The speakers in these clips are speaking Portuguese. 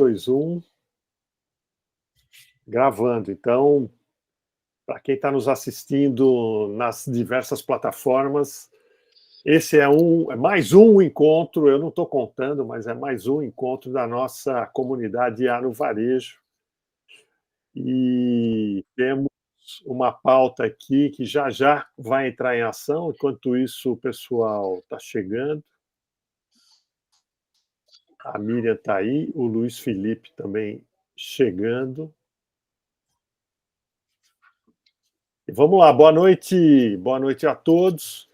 2, 1. Gravando. Então, para quem está nos assistindo nas diversas plataformas, esse é mais um encontro, eu não estou contando, mas é mais um encontro da nossa comunidade IA no Varejo. E temos uma pauta aqui que já já vai entrar em ação. Enquanto isso, o pessoal está chegando. A Miriam está aí, o Luiz Felipe também chegando. E vamos lá, boa noite a todos.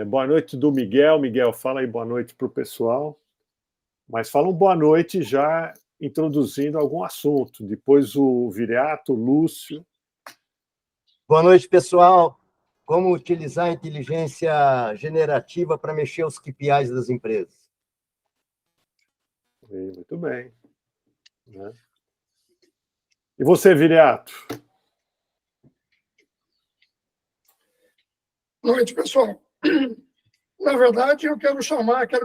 Boa noite do Miguel. Miguel, fala aí boa noite para o pessoal. Mas fala um boa noite já introduzindo algum assunto. Depois o Viriato, o Lúcio. Boa noite, pessoal. Como utilizar a inteligência generativa para mexer os KPIs das empresas? Muito bem. E você, Viriato? Boa noite, pessoal. Na verdade, eu quero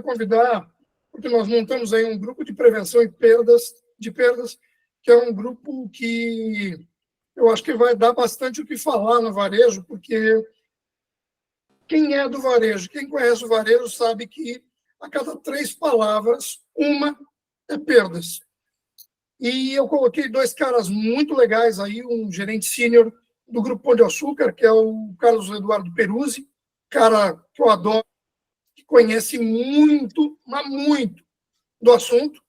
convidar, porque nós montamos aí um grupo de prevenção de perdas, que é um grupo que eu acho que vai dar bastante o que falar no varejo, porque quem é do varejo, quem conhece o varejo, sabe que a cada 3 palavras, uma é perdas. E eu coloquei 2 caras muito legais aí, um gerente sênior do Grupo Pão de Açúcar, que é o Carlos Eduardo Peruzzi, cara que eu adoro, que conhece muito, mas muito, do assunto,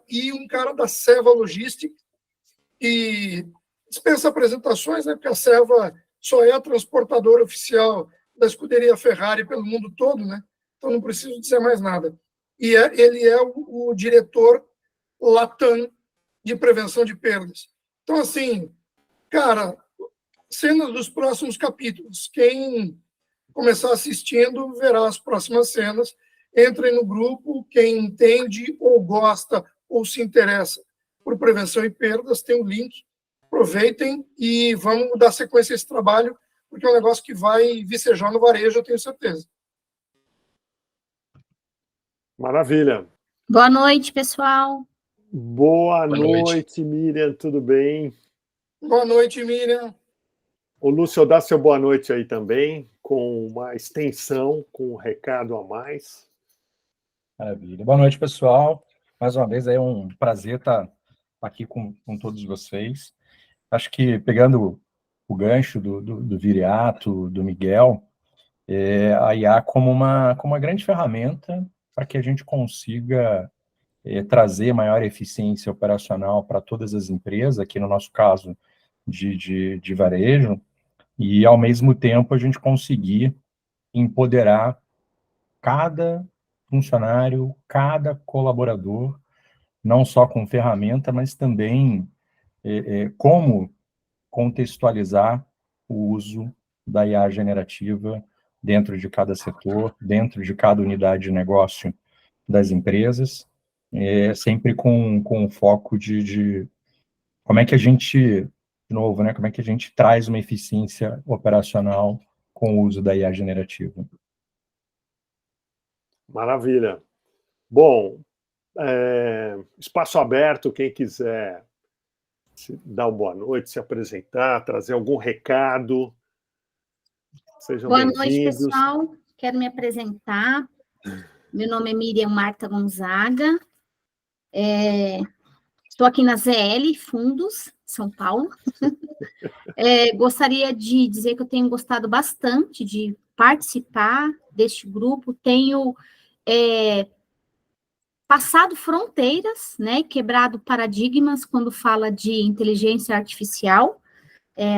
e um cara da Seva Logística, que dispensa apresentações, né, porque a Seva só é a transportadora oficial da escuderia Ferrari pelo mundo todo, né? Então não preciso dizer mais nada. E ele é o diretor Latam de prevenção de perdas. Então, assim, cara, cenas dos próximos capítulos. Quem começar assistindo verá as próximas cenas. Entrem no grupo, quem entende ou gosta ou se interessa por prevenção e perdas, tem o link. Aproveitem e vamos dar sequência a esse trabalho, porque é um negócio que vai vicejar no varejo, eu tenho certeza. Maravilha. Boa noite, pessoal. Boa noite, Miriam, tudo bem? Boa noite, Miriam. O Lúcio, dá seu boa noite aí também, com uma extensão, com um recado a mais. Maravilha. Boa noite, pessoal. Mais uma vez, é um prazer estar aqui com todos vocês. Acho que, pegando o gancho do Viriato, do Miguel, a IA como uma grande ferramenta para que a gente consiga trazer maior eficiência operacional para todas as empresas, aqui no nosso caso de varejo, e, ao mesmo tempo, a gente conseguir empoderar cada funcionário, cada colaborador, não só com ferramenta, mas também como contextualizar o uso da IA generativa dentro de cada setor, dentro de cada unidade de negócio das empresas, sempre com o foco de como é que a gente, de novo, né, como é que a gente traz uma eficiência operacional com o uso da IA generativa. Maravilha. Bom, espaço aberto, quem quiser dar uma boa noite, se apresentar, trazer algum recado. Sejam Boa bem-vindos. noite, pessoal. Quero me apresentar. Meu nome é Miriam Marta Gonzaga. Estou aqui na ZL Fundos, São Paulo. Gostaria de dizer que eu tenho gostado bastante de participar deste grupo. Tenho passado fronteiras, né, quebrado paradigmas quando fala de inteligência artificial.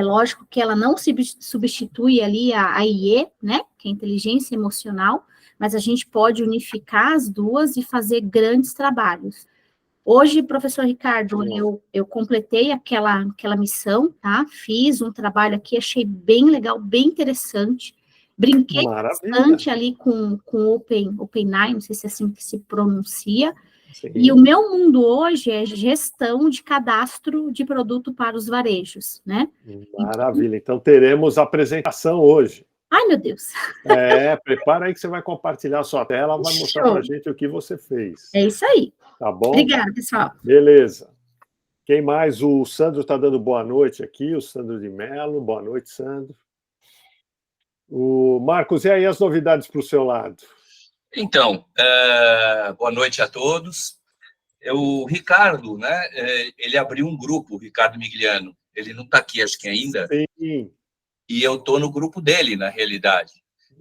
Lógico que ela não substitui ali a IE, né, que é a inteligência emocional, mas a gente pode unificar as duas e fazer grandes trabalhos. Hoje, professor Ricardo, eu completei aquela missão, tá? Fiz um trabalho aqui, achei bem legal, bem interessante. Brinquei bastante ali com o OpenAI, não sei se é assim que se pronuncia. Sim. E o meu mundo hoje é gestão de cadastro de produto para os varejos, né? Maravilha. Então teremos apresentação hoje. Ai, meu Deus. Prepara aí que você vai compartilhar a sua tela, vai mostrar Show. para a gente o que você fez. É isso aí. Tá bom? Obrigada, pessoal. Beleza. Quem mais? O Sandro está dando boa noite aqui, o Sandro de Mello. Boa noite, Sandro. O Marcos, e aí as novidades para o seu lado? Então, boa noite a todos. O Ricardo, né, ele abriu um grupo, o Ricardo Migliano. Ele não está aqui, acho que ainda. Sim. E eu estou no grupo dele, na realidade.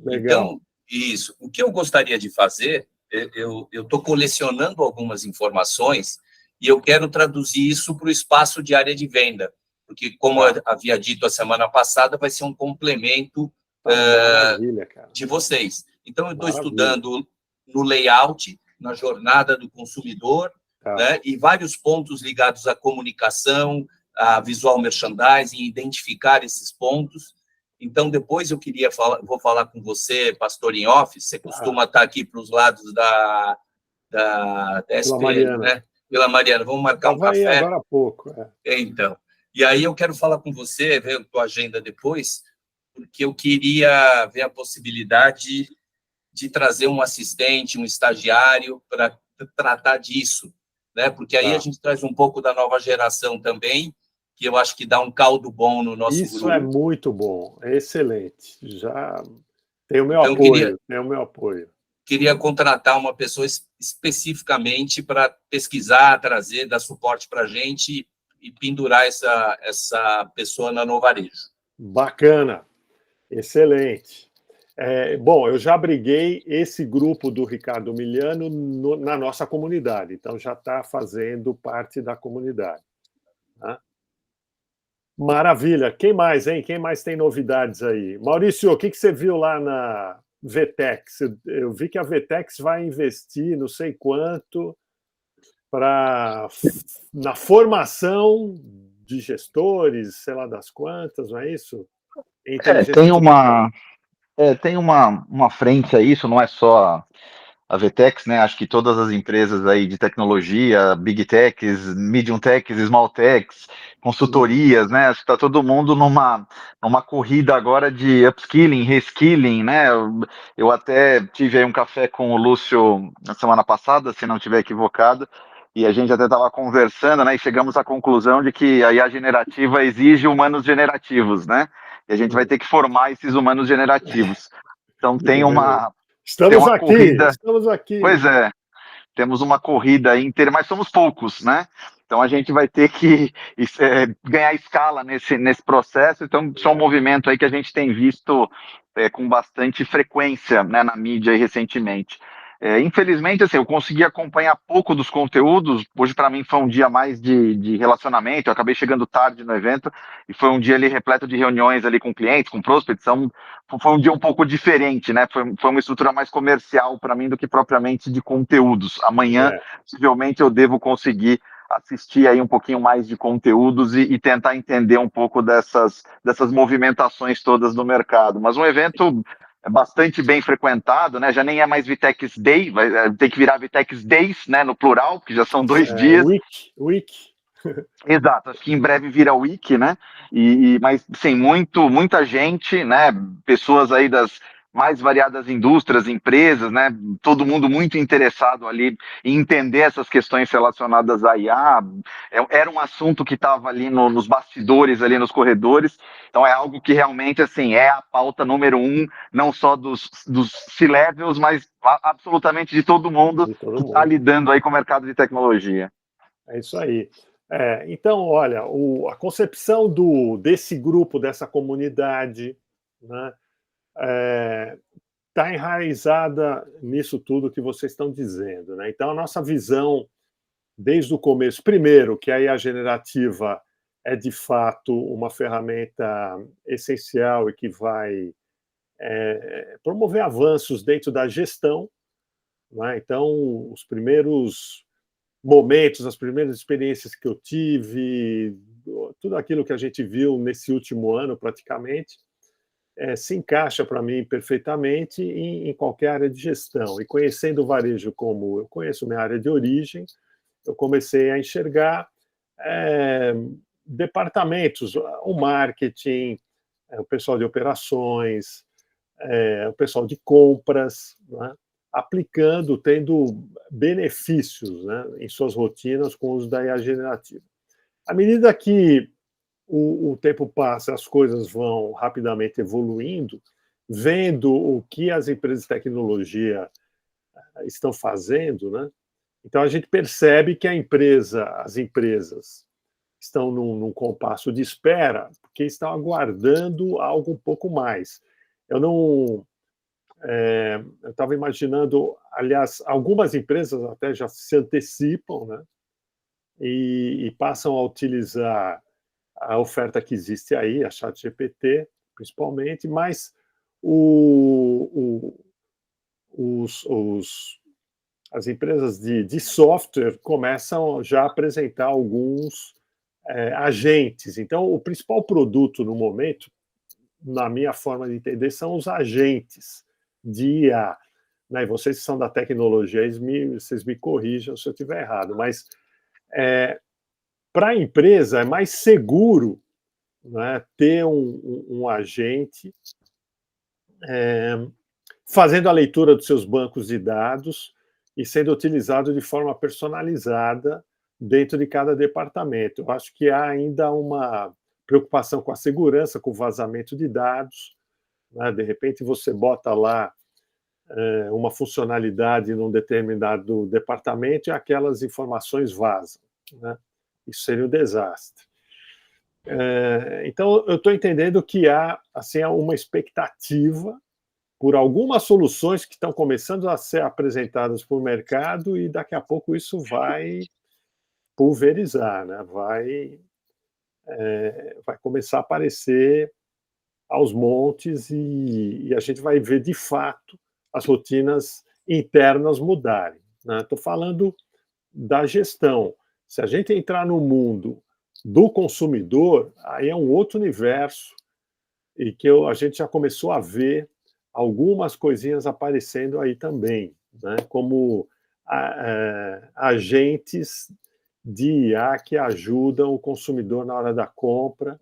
Legal. Então, isso. O que eu gostaria de fazer, eu estou colecionando algumas informações e eu quero traduzir isso para o espaço de área de venda. Porque, como eu havia dito a semana passada, vai ser um complemento maravilha, cara. de vocês. Então, eu estou estudando no layout, na jornada do consumidor, né, e vários pontos ligados à comunicação, a visual merchandising, identificar esses pontos. Então, depois eu queria vou falar com você, pastor em off, você costuma estar aqui para os lados da SPL, né? Vila Mariana, vamos marcar um café. Agora há pouco. Então, e aí eu quero falar com você, ver a tua agenda depois, porque eu queria ver a possibilidade de trazer um assistente, um estagiário para tratar disso, né? Porque aí a gente traz um pouco da nova geração também, que eu acho que dá um caldo bom no nosso grupo. Isso é muito bom, é excelente. Já tem o meu apoio, tem o meu apoio. Queria contratar uma pessoa especificamente para pesquisar, trazer, dar suporte para a gente e pendurar essa pessoa na Novarejo. Bacana, excelente. Bom, eu já abriguei esse grupo do Ricardo Migliano na nossa comunidade, então já está fazendo parte da comunidade. Tá? Maravilha. Quem mais, hein? Quem mais tem novidades aí? Maurício, o que você viu lá na Vtex? Eu vi que a Vtex vai investir não sei quanto na formação de gestores, sei lá das quantas, não é isso? Tem uma frente a isso, não é só a Vtex, né? Acho que todas as empresas aí de tecnologia, Big Techs, Medium Techs, Small Techs, consultorias, né? Acho que está todo mundo numa corrida agora de upskilling, reskilling, né? Eu até tive aí um café com o Lúcio na semana passada, se não estiver equivocado, e a gente até estava conversando, né? E chegamos à conclusão de que a IA generativa exige humanos generativos, né? E a gente vai ter que formar esses humanos generativos. Então tem uma corrida. Estamos aqui. Pois é, temos uma corrida inteira, mas somos poucos, né? Então a gente vai ter que ganhar escala nesse processo. Então, isso é um movimento aí que a gente tem visto com bastante frequência, né, na mídia aí recentemente. Infelizmente, assim, eu consegui acompanhar pouco dos conteúdos. Hoje, para mim, foi um dia mais de relacionamento. Eu acabei chegando tarde no evento e foi um dia ali repleto de reuniões ali com clientes, com prospects. Então, foi um dia um pouco diferente, né? Foi uma estrutura mais comercial para mim do que propriamente de conteúdos. Amanhã, possivelmente, eu devo conseguir assistir aí um pouquinho mais de conteúdos e tentar entender um pouco dessas movimentações todas no mercado. Mas um evento bastante bem frequentado, né? Já nem é mais Vtex Day, vai ter que virar Vtex Days, né? No plural, porque já são 2 dias. Week. Exato, acho que em breve vira Week, né? Mas sim, muita gente, né? Pessoas aí das mais variadas indústrias, empresas, né? Todo mundo muito interessado ali em entender essas questões relacionadas à IA. Era um assunto que estava ali nos bastidores, ali nos corredores. Então é algo que realmente assim é a pauta número 1, não só dos C-levels, mas absolutamente de todo mundo que está lidando aí com o mercado de tecnologia. É isso aí. Então, olha, a concepção desse grupo, dessa comunidade, né, está enraizada nisso tudo que vocês estão dizendo, né? Então, a nossa visão, desde o começo, primeiro, que a IA generativa é, de fato, uma ferramenta essencial e que vai promover avanços dentro da gestão, né? Então, os primeiros momentos, as primeiras experiências que eu tive, tudo aquilo que a gente viu nesse último ano, praticamente, se encaixa para mim perfeitamente em qualquer área de gestão. E conhecendo o varejo como eu conheço minha área de origem, eu comecei a enxergar departamentos, o marketing, o pessoal de operações, o pessoal de compras, né, aplicando, tendo benefícios, né, em suas rotinas com o uso da IA generativa. À medida que o tempo passa, as coisas vão rapidamente evoluindo, vendo o que as empresas de tecnologia estão fazendo, né? Então a gente percebe que as empresas estão num compasso de espera, porque estão aguardando algo um pouco mais. Eu estava imaginando, aliás, algumas empresas até já se antecipam, né? E passam a utilizar a oferta que existe aí, a ChatGPT, principalmente, mas as empresas de software começam já a apresentar alguns agentes. Então, o principal produto no momento, na minha forma de entender, são os agentes de IA. Né? E vocês que são da tecnologia, vocês me corrijam se eu estiver errado, mas para a empresa é mais seguro, né, ter um agente fazendo a leitura dos seus bancos de dados e sendo utilizado de forma personalizada dentro de cada departamento. Eu acho que há ainda uma preocupação com a segurança, com o vazamento de dados, né? De repente você bota lá uma funcionalidade num determinado departamento e aquelas informações vazam, né? Isso seria um desastre. Então, eu estou entendendo que há assim, uma expectativa por algumas soluções que estão começando a ser apresentadas para o mercado e daqui a pouco isso vai pulverizar, né? Vai começar a aparecer aos montes e a gente vai ver, de fato, as rotinas internas mudarem. Estou falando da gestão. Se a gente entrar no mundo do consumidor, aí é um outro universo e que a gente já começou a ver algumas coisinhas aparecendo aí também, né? Como agentes de IA que ajudam o consumidor na hora da compra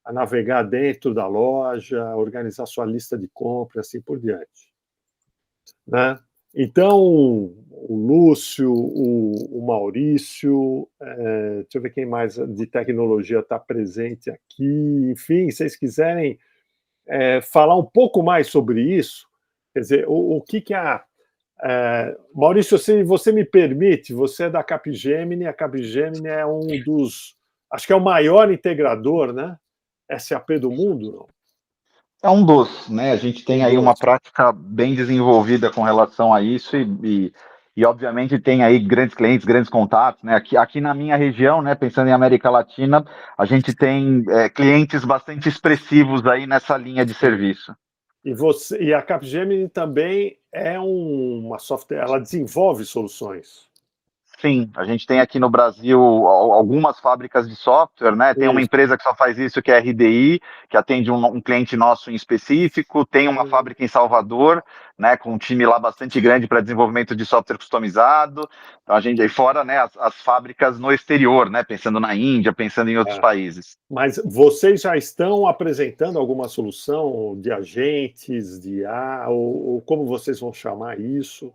a navegar dentro da loja, a organizar sua lista de compra, assim por diante. Né? Então, o Lúcio, o Maurício, deixa eu ver quem mais de tecnologia está presente aqui. Enfim, se vocês quiserem falar um pouco mais sobre isso, quer dizer, o que Maurício, se você me permite, você é da Capgemini, a Capgemini é um dos, acho que é o maior integrador, né? SAP do mundo, não? É um dos, né? A gente tem aí uma prática bem desenvolvida com relação a isso e obviamente tem aí grandes clientes, grandes contatos, né? Aqui na minha região, né? Pensando em América Latina, a gente tem clientes bastante expressivos aí nessa linha de serviço. E a Capgemini também é uma software, ela desenvolve soluções. Sim, a gente tem aqui no Brasil algumas fábricas de software, né? Tem uma empresa que só faz isso, que é a RDI, que atende um cliente nosso em específico. Tem uma fábrica em Salvador, né? Com um time lá bastante grande para desenvolvimento de software customizado. Então a gente aí fora, né? As fábricas no exterior, né? Pensando na Índia, pensando em outros países. Mas vocês já estão apresentando alguma solução de agentes, de IA, ou como vocês vão chamar isso?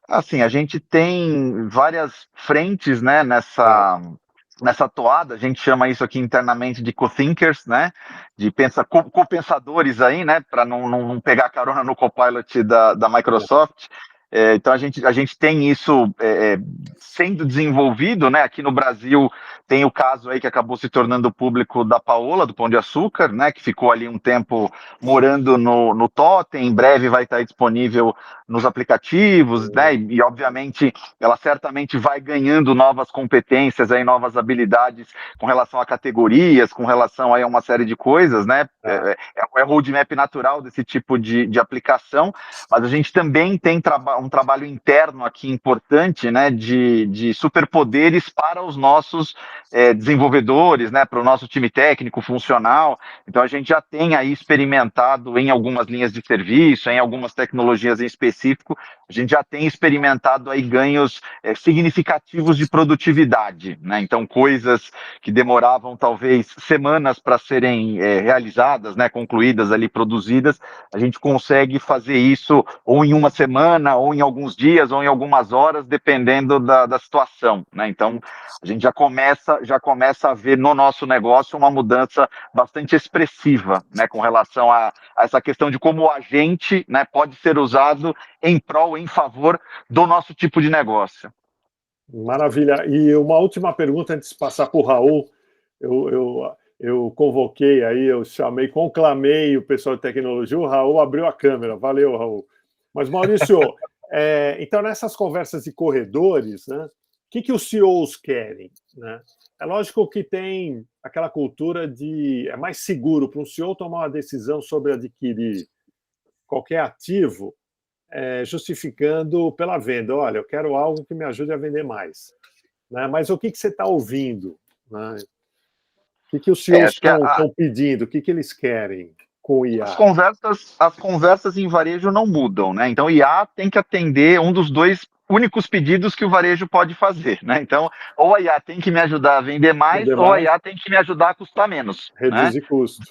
Assim, a gente tem várias frentes, né, nessa toada, a gente chama isso aqui internamente de co-thinkers, né, de co-pensadores aí, né, para não pegar carona no Copilot da Microsoft. Então a gente tem isso sendo desenvolvido, né? Aqui no Brasil tem o caso aí que acabou se tornando público da Paola, do Pão de Açúcar, né? Que ficou ali um tempo morando no Totem, em breve vai estar disponível nos aplicativos, né? E obviamente ela certamente vai ganhando novas competências aí, novas habilidades com relação a categorias, com relação aí a uma série de coisas, né? É o roadmap natural desse tipo de aplicação, mas a gente também tem um trabalho interno aqui importante, né, de superpoderes para os nossos desenvolvedores, né, para o nosso time técnico funcional. Então a gente já tem aí experimentado em algumas linhas de serviço, em algumas tecnologias em específico, específico, a gente já tem experimentado aí ganhos significativos de produtividade, né? Então, coisas que demoravam talvez semanas para serem realizadas, né, concluídas ali, produzidas, a gente consegue fazer isso ou em uma semana, ou em alguns dias, ou em algumas horas, dependendo da situação, né? Então, a gente já começa a ver no nosso negócio uma mudança bastante expressiva, né, com relação a essa questão de como o agente, né, pode ser usado em prol, em favor do nosso tipo de negócio. Maravilha. E uma última pergunta antes de passar para o Raul. Eu convoquei aí, eu chamei, conclamei o pessoal de tecnologia, o Raul abriu a câmera. Valeu, Raul. Mas, Maurício, então, nessas conversas de corredores, né, o que os CEOs querem, né? É lógico que tem aquela cultura de... É mais seguro para um CEO tomar uma decisão sobre adquirir qualquer ativo, justificando pela venda. Olha, eu quero algo que me ajude a vender mais. Né? Mas o que você está ouvindo? Né? O que os CEOs estão pedindo? O que eles querem com o IA? As conversas em varejo não mudam, né? Então, o IA tem que atender um dos dois únicos pedidos que o varejo pode fazer, né? Então, ou a IA tem que me ajudar a vender mais, ou a IA tem que me ajudar a custar menos. Reduzir, né? Custo.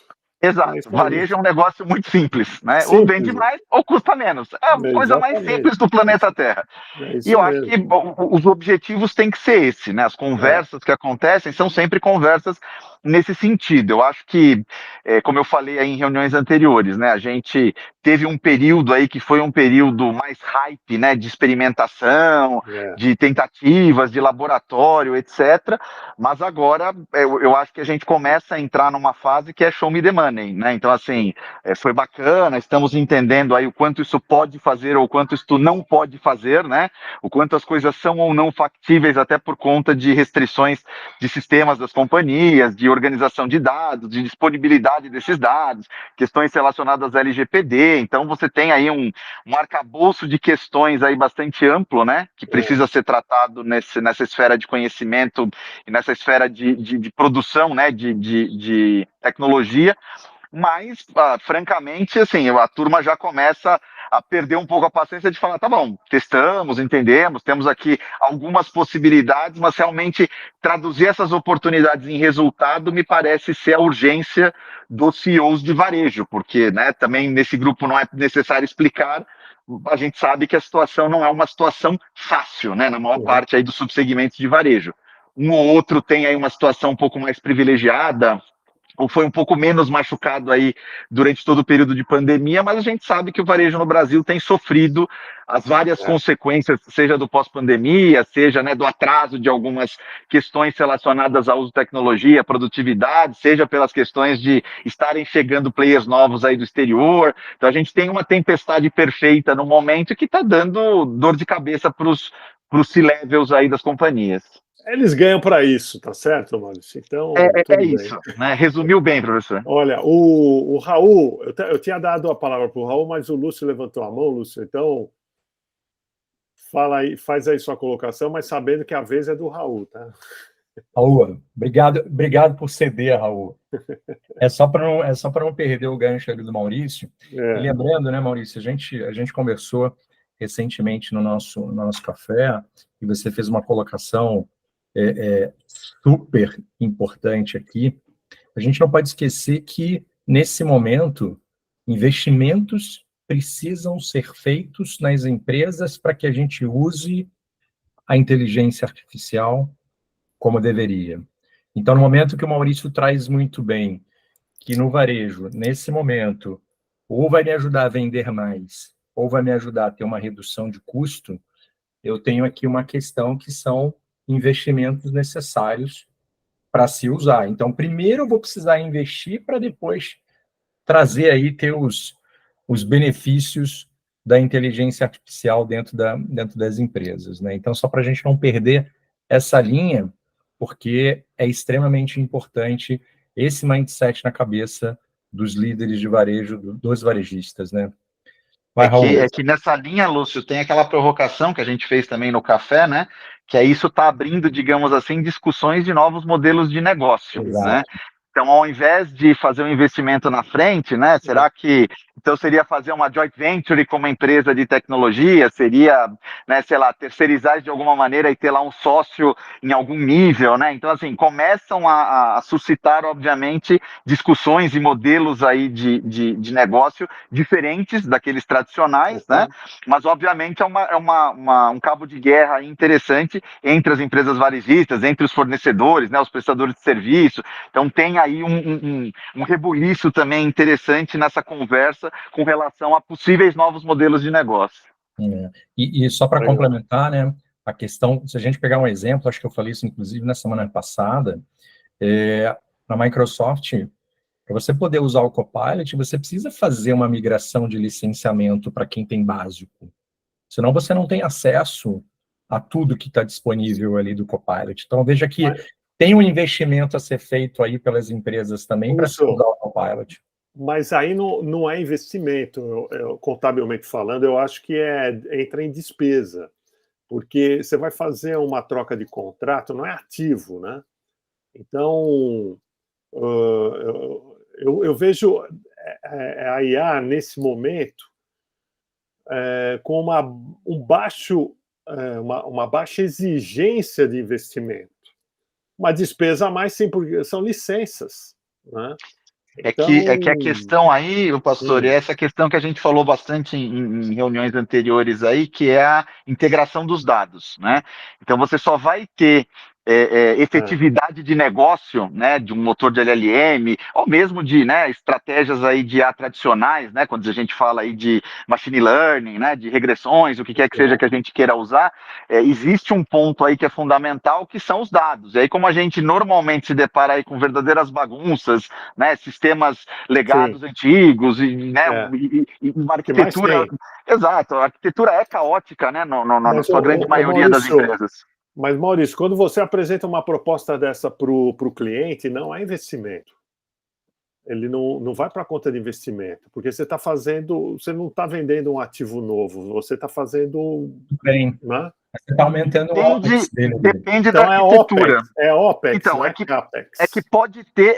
Exato. Varejo é um negócio muito simples, né? Ou vende mais ou custa menos. É a coisa mais simples do planeta Terra. E eu acho que os objetivos têm que ser esse, né? As conversas que acontecem são sempre conversas nesse sentido. Eu acho que, como eu falei aí em reuniões anteriores, né? A gente teve um período aí que foi um período mais hype, né? De experimentação, de tentativas, de laboratório, etc. Mas agora eu acho que a gente começa a entrar numa fase que é show me the money, né? Então, assim, foi bacana, estamos entendendo aí o quanto isso pode fazer ou o quanto isso não pode fazer, né? O quanto as coisas são ou não factíveis, até por conta de restrições de sistemas das companhias, de organização de dados, de disponibilidade desses dados, questões relacionadas à LGPD. Então, você tem aí um arcabouço de questões aí bastante amplo, né? Que precisa ser tratado nessa esfera de conhecimento e nessa esfera de produção, né? De tecnologia. Mas, francamente, assim, a turma já começa a perder um pouco a paciência de falar, tá bom, testamos, entendemos, temos aqui algumas possibilidades, mas realmente traduzir essas oportunidades em resultado me parece ser a urgência dos CEOs de varejo, porque, né, também nesse grupo não é necessário explicar, a gente sabe que a situação não é uma situação fácil, né, na maior parte aí dos subsegmentos de varejo. Um ou outro tem aí uma situação um pouco mais privilegiada, ou foi um pouco menos machucado aí durante todo o período de pandemia, mas a gente sabe que o varejo no Brasil tem sofrido as várias consequências, seja do pós-pandemia, seja, né, do atraso de algumas questões relacionadas ao uso de tecnologia, produtividade, seja pelas questões de estarem chegando players novos aí do exterior. Então a gente tem uma tempestade perfeita no momento que está dando dor de cabeça para os C-levels aí das companhias. Eles ganham para isso, tá certo, Maurício? Então, é isso, né? Resumiu bem, professor. Olha, o Raul, eu tinha dado a palavra para o Raul, mas o Lúcio levantou a mão, Lúcio, então fala aí, faz aí sua colocação, mas sabendo que a vez é do Raul, tá? Raul, obrigado por ceder, Raul. É só para não perder o gancho ali do Maurício. E lembrando, né, Maurício, a gente conversou recentemente no nosso café e você fez uma colocação super importante aqui. A gente não pode esquecer que, nesse momento, investimentos precisam ser feitos nas empresas para que a gente use a inteligência artificial como deveria. Então, no momento que o Maurício traz muito bem, que no varejo, nesse momento, ou vai me ajudar a vender mais, ou vai me ajudar a ter uma redução de custo, eu tenho aqui uma questão que são investimentos necessários para se usar. Então, primeiro eu vou precisar investir para depois trazer aí, ter os benefícios da inteligência artificial dentro das empresas, né? Então, só para a gente não perder essa linha, porque é extremamente importante esse mindset na cabeça dos líderes de varejo, dos varejistas, né? É que nessa linha, Lúcio, tem aquela provocação que a gente fez também no café, né? Que é isso está abrindo, digamos assim, discussões de novos modelos de negócio, né? Então, ao invés de fazer um investimento na frente, né, será que então seria fazer uma joint venture com uma empresa de tecnologia, seria, né, sei lá, terceirizar de alguma maneira e ter lá um sócio em algum nível, né? Então, assim, começam a suscitar, obviamente, discussões e modelos aí de negócio diferentes daqueles tradicionais, né? Mas, obviamente, um cabo de guerra interessante entre as empresas varejistas, entre os fornecedores, né, os prestadores de serviço. Então, tem aí um rebuliço também interessante nessa conversa com relação a possíveis novos modelos de negócio. E só para complementar, né, a questão, se a gente pegar um exemplo, acho que eu falei isso inclusive na semana passada, na Microsoft, para você poder usar o Copilot, você precisa fazer uma migração de licenciamento para quem tem básico. Senão você não tem acesso a tudo que está disponível ali do Copilot. Então, veja que tem um investimento a ser feito aí pelas empresas também para usar o Copilot. Mas aí não é investimento, contabilmente falando, eu acho que entra em despesa, porque você vai fazer uma troca de contrato, não é ativo, né? Então, eu vejo a IA nesse momento com uma baixa exigência de investimento. Uma despesa a mais, sim, porque são licenças, né? Então... É que a questão aí, pastor, é essa questão que a gente falou bastante em reuniões anteriores aí, que é a integração dos dados, né? Então, você só vai ter efetividade de negócio, né, de um motor de LLM, ou mesmo de, né, estratégias aí de IA tradicionais, né, quando a gente fala aí de machine learning, né, de regressões, o que quer que seja que a gente queira usar, existe um ponto aí que é fundamental, que são os dados. E aí, como a gente normalmente se depara aí com verdadeiras bagunças, né, sistemas legados antigos, e, né, e uma arquitetura... Exato, a arquitetura é caótica, né, na sua grande maioria das empresas. Mas, Maurício, quando você apresenta uma proposta dessa para o cliente, não há investimento. Ele não vai para a conta de investimento, porque você não está vendendo um ativo novo, você está fazendo... Bem, né? Você está aumentando o OPEX dele. Depende da arquitetura. É OPEX, então, é CAPEX. É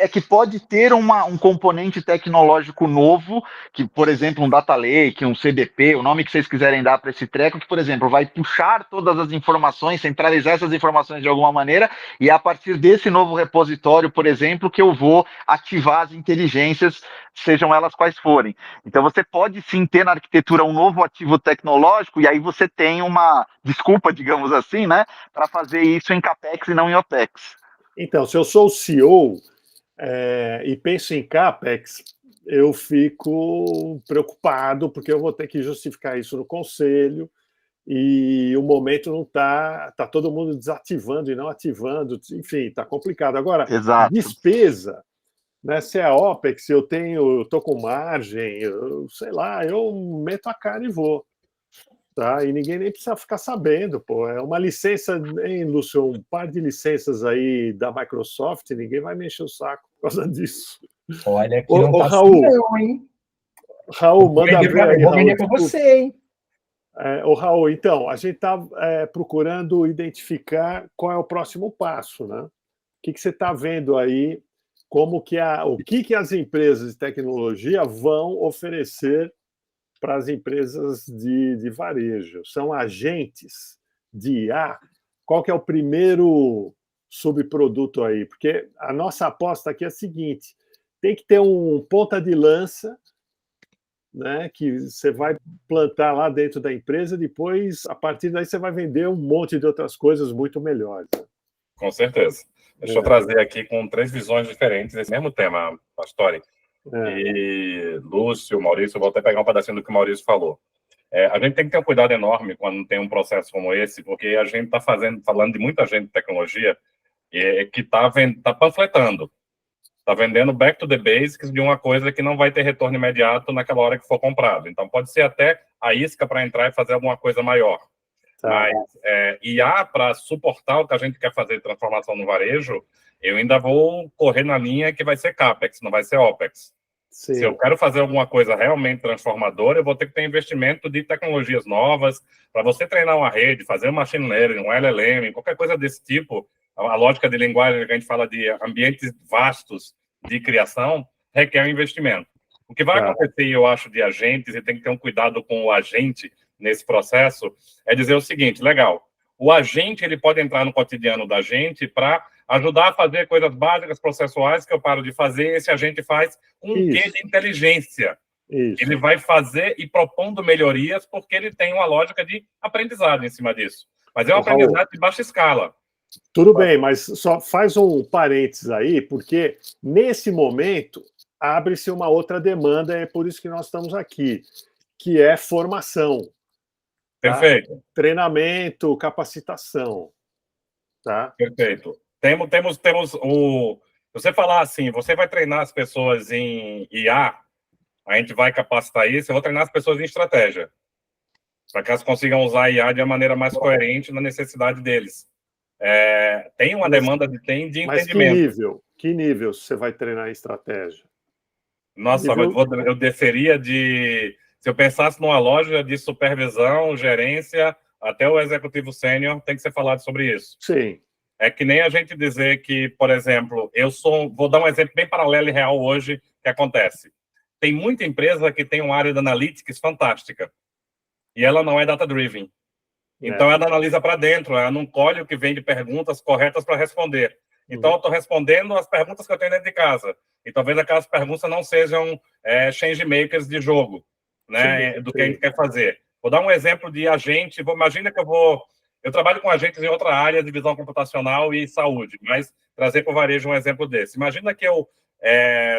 que pode ter um componente tecnológico novo, que, por exemplo, um data lake, um CDP, o nome que vocês quiserem dar para esse treco, que, por exemplo, vai puxar todas as informações, centralizar essas informações de alguma maneira, e a partir desse novo repositório, por exemplo, que eu vou ativar as inteligências, sejam elas quais forem. Então, você pode sim ter na arquitetura um novo ativo tecnológico, e aí você tem uma desculpa, digamos assim, né, para fazer isso em CAPEX e não em OPEX. Então, se eu sou o CEO e penso em CAPEX, eu fico preocupado, porque eu vou ter que justificar isso no conselho, e o momento não está todo mundo desativando e não ativando, enfim, está complicado. Agora, despesa, né, se é OPEX, eu estou com margem, sei lá, eu meto a cara e vou. Tá? E ninguém nem precisa ficar sabendo, pô. É uma licença, hein, Lúcio? Um par de licenças aí da Microsoft, ninguém vai me encher o saco por causa disso. Olha, que não tá Raul, assim não, hein? Raul, manda ver aí, Vou vender com você, hein? Raul, então, a gente está procurando identificar qual é o próximo passo, né? O que você está vendo aí, o que as empresas de tecnologia vão oferecer para as empresas de varejo. São agentes de IA. Qual que é o primeiro subproduto aí? Porque a nossa aposta aqui é a seguinte, tem que ter um ponta de lança, né, que você vai plantar lá dentro da empresa, depois, a partir daí, você vai vender um monte de outras coisas muito melhores. Com certeza. Deixa eu trazer aqui com 3 visões diferentes esse mesmo tema, Pastore. E Lúcio, Maurício, eu vou até pegar um pedacinho do que o Maurício falou. A gente tem que ter um cuidado enorme quando tem um processo como esse, porque a gente está falando de muita gente de tecnologia que está panfletando, está vendendo back to the basics de uma coisa que não vai ter retorno imediato naquela hora que for comprado. Então, pode ser até a isca para entrar e fazer alguma coisa maior. Mas IA, para suportar o que a gente quer fazer de transformação no varejo, eu ainda vou correr na linha que vai ser CAPEX, não vai ser OPEX. Sim. Se eu quero fazer alguma coisa realmente transformadora, eu vou ter que ter investimento de tecnologias novas. Para você treinar uma rede, fazer um machine learning, um LLM, qualquer coisa desse tipo, a lógica de linguagem que a gente fala de ambientes vastos, de criação requer um investimento. O que vai acontecer, eu acho, de agentes, e tem que ter um cuidado com o agente nesse processo, é dizer o seguinte, legal, o agente ele pode entrar no cotidiano da gente para ajudar a fazer coisas básicas, processuais, que eu paro de fazer, esse agente faz um quê de inteligência. Isso. Ele vai fazer e propondo melhorias porque ele tem uma lógica de aprendizado em cima disso. Mas é um aprendizado de baixa escala. Tudo bem, mas só faz um parênteses aí, porque nesse momento abre-se uma outra demanda, é por isso que nós estamos aqui, que é formação. Tá? Perfeito. Treinamento, capacitação. Tá? Perfeito. Temos o... Você falar assim, você vai treinar as pessoas em IA, a gente vai capacitar isso, eu vou treinar as pessoas em estratégia, para que elas consigam usar a IA de uma maneira mais coerente na necessidade deles. Tem uma demanda de entendimento. Mas que nível você vai treinar em estratégia? Nossa, eu desceria de... Se eu pensasse numa loja de supervisão, gerência, até o executivo sênior, tem que ser falado sobre isso. Sim. É que nem a gente dizer que, por exemplo, vou dar um exemplo bem paralelo e real hoje que acontece. Tem muita empresa que tem uma área de analytics fantástica e ela não é data-driven. Então, ela analisa para dentro, ela não colhe o que vem de perguntas corretas para responder. Então, eu estou respondendo as perguntas que eu tenho dentro de casa. E talvez aquelas perguntas não sejam change makers de jogo, né, do que a gente quer fazer. Vou dar um exemplo de agente. Imagina que eu trabalho com agentes em outra área de visão computacional e saúde, mas trazer para o varejo um exemplo desse. Imagina que eu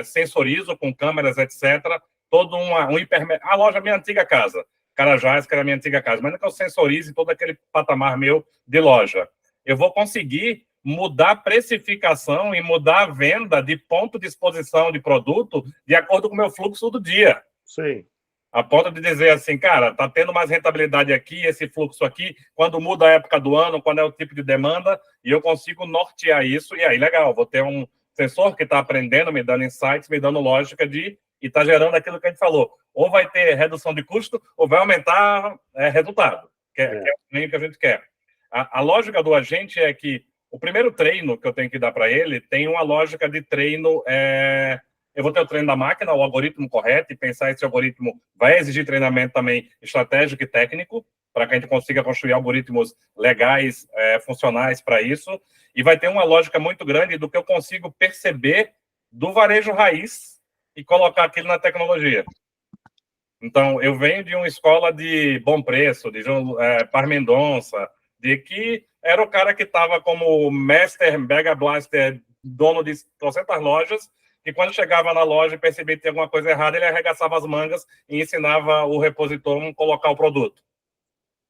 sensorizo com câmeras, etc., todo a loja minha antiga casa, Carajás, que era a minha antiga casa. Imagina que eu sensorize todo aquele patamar meu de loja. Eu vou conseguir mudar a precificação e mudar a venda de ponto de exposição de produto de acordo com o meu fluxo do dia. Sim. A ponto de dizer assim, cara, tá tendo mais rentabilidade aqui, esse fluxo aqui, quando muda a época do ano, quando é o tipo de demanda, e eu consigo nortear isso, e aí, legal, vou ter um sensor que está aprendendo, me dando insights, me dando lógica e está gerando aquilo que a gente falou. Ou vai ter redução de custo, ou vai aumentar resultado, que é o treino que a gente quer. A lógica do agente é que o primeiro treino que eu tenho que dar para ele tem uma lógica de treino... Eu vou ter o treino da máquina, o algoritmo correto, e pensar esse algoritmo vai exigir treinamento também estratégico e técnico, para que a gente consiga construir algoritmos legais, funcionais para isso. E vai ter uma lógica muito grande do que eu consigo perceber do varejo raiz e colocar aquilo na tecnologia. Então, eu venho de uma escola de Bom Preço, de Par Mendonça, de que era o cara que estava como Master Mega Blaster, dono de 300 lojas, e quando chegava na loja e percebia que tinha alguma coisa errada, ele arregaçava as mangas e ensinava o repositor a colocar o produto.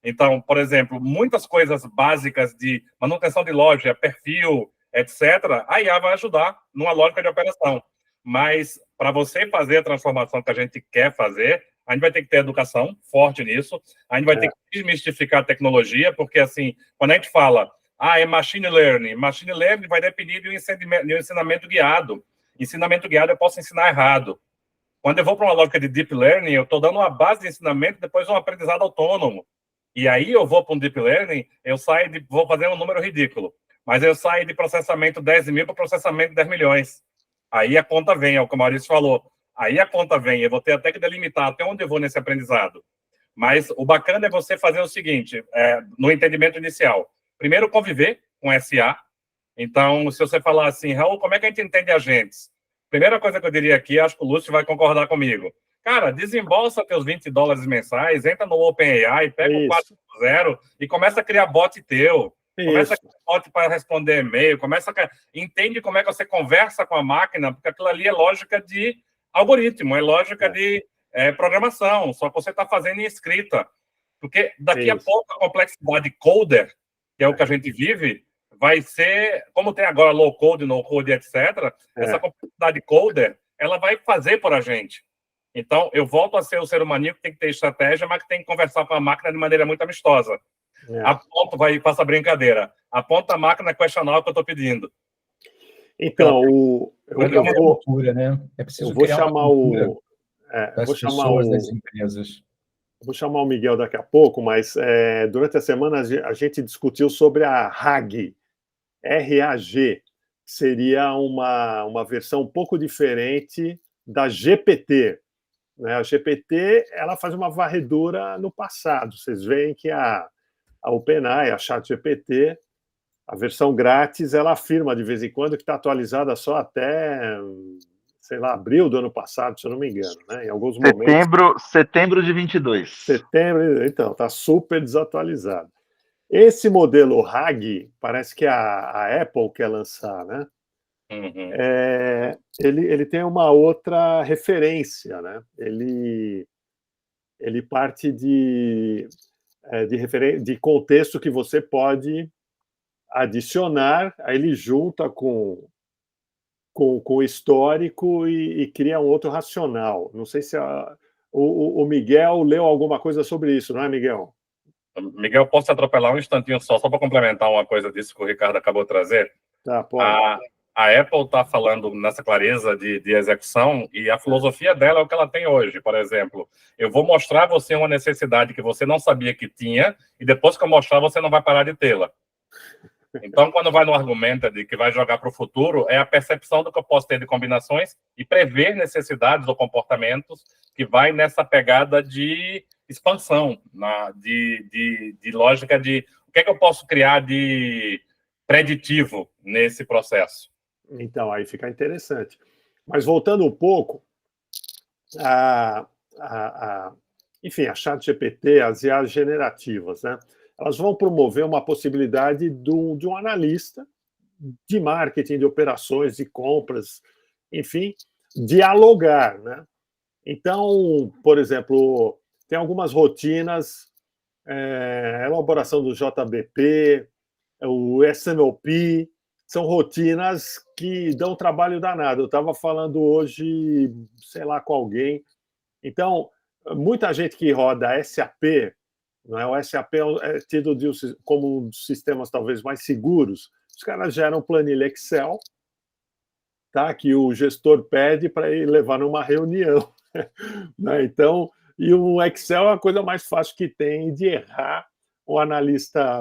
Então, por exemplo, muitas coisas básicas de manutenção de loja, perfil, etc., a IA vai ajudar numa lógica de operação. Mas, para você fazer a transformação que a gente quer fazer, a gente vai ter que ter educação forte nisso, a gente vai ter que desmistificar a tecnologia, porque, assim, quando a gente fala, é machine learning vai depender de um ensinamento guiado. Ensinamento guiado eu posso ensinar errado. Quando eu vou para uma lógica de deep learning, eu estou dando uma base de ensinamento, depois um aprendizado autônomo. E aí eu vou para um deep learning, vou fazer um número ridículo, mas eu saio de processamento 10 mil para processamento 10 milhões. Aí a conta vem, é o que o Maurício falou. Aí a conta vem, eu vou ter até que delimitar até onde eu vou nesse aprendizado. Mas o bacana é você fazer o seguinte, no entendimento inicial. Primeiro, conviver com SA. Então, se você falar assim, Raul, como é que a gente entende agentes? Primeira coisa que eu diria aqui, acho que o Lúcio vai concordar comigo. Cara, desembolsa teus $20 mensais, entra no OpenAI, pega o 4.0 e começa a criar bot teu. Começa a criar bot para responder e-mail, entende como é que você conversa com a máquina, porque aquilo ali é lógica de algoritmo, é lógica de programação, só que você está fazendo em escrita. Porque daqui a pouco a complexidade coder, que é o que a gente vive, vai ser, como tem agora low code, no code, etc., essa complexidade coder, ela vai fazer por a gente. Então, eu volto a ser o ser humano que tem que ter estratégia, mas que tem que conversar com a máquina de maneira muito amistosa. Faça a brincadeira. Aponta a máquina e questionar o que eu estou pedindo. Então, eu vou chamar das empresas. Vou chamar o Miguel daqui a pouco, mas durante a semana a gente discutiu sobre a RAG, R-A-G, seria uma versão um pouco diferente da GPT, né? A GPT, ela faz uma varredura no passado. Vocês veem que a OpenAI, a ChatGPT, a versão grátis, ela afirma de vez em quando que está atualizada só até, sei lá, abril do ano passado, se eu não me engano, né? Em alguns momentos... Setembro de 22. Setembro, então, está super desatualizado. Esse modelo RAG, parece que a Apple quer lançar, né? Uhum. Ele tem uma outra referência, né? Ele parte de contexto que você pode adicionar, aí ele junta com o histórico e cria um outro racional. Não sei se o Miguel leu alguma coisa sobre isso, não é, Miguel? Miguel, posso te atropelar um instantinho só para complementar uma coisa disso que o Ricardo acabou de trazer? Tá, pode. A Apple está falando nessa clareza de execução, e a filosofia dela é o que ela tem hoje. Por exemplo, eu vou mostrar a você uma necessidade que você não sabia que tinha, e depois que eu mostrar, você não vai parar de tê-la. Então, quando vai no argumento de que vai jogar para o futuro, é a percepção do que eu posso ter de combinações e prever necessidades ou comportamentos que vai nessa pegada de expansão, de lógica de o que é que eu posso criar de preditivo nesse processo. Então, aí fica interessante. Mas voltando um pouco, enfim, a ChatGPT, as IAs generativas, né? Elas vão promover uma possibilidade de um analista de marketing, de operações, de compras, enfim, dialogar, né? Então, por exemplo, tem algumas rotinas, elaboração do JBP, o SNOP, são rotinas que dão trabalho danado. Eu estava falando hoje, sei lá, com alguém. Então, muita gente que roda SAP, não é? O SAP é tido como um dos sistemas talvez mais seguros. Os caras geram planilha Excel, tá? Que o gestor pede para ele levar numa reunião. Né? Então, e o Excel é a coisa mais fácil que tem de errar. O analista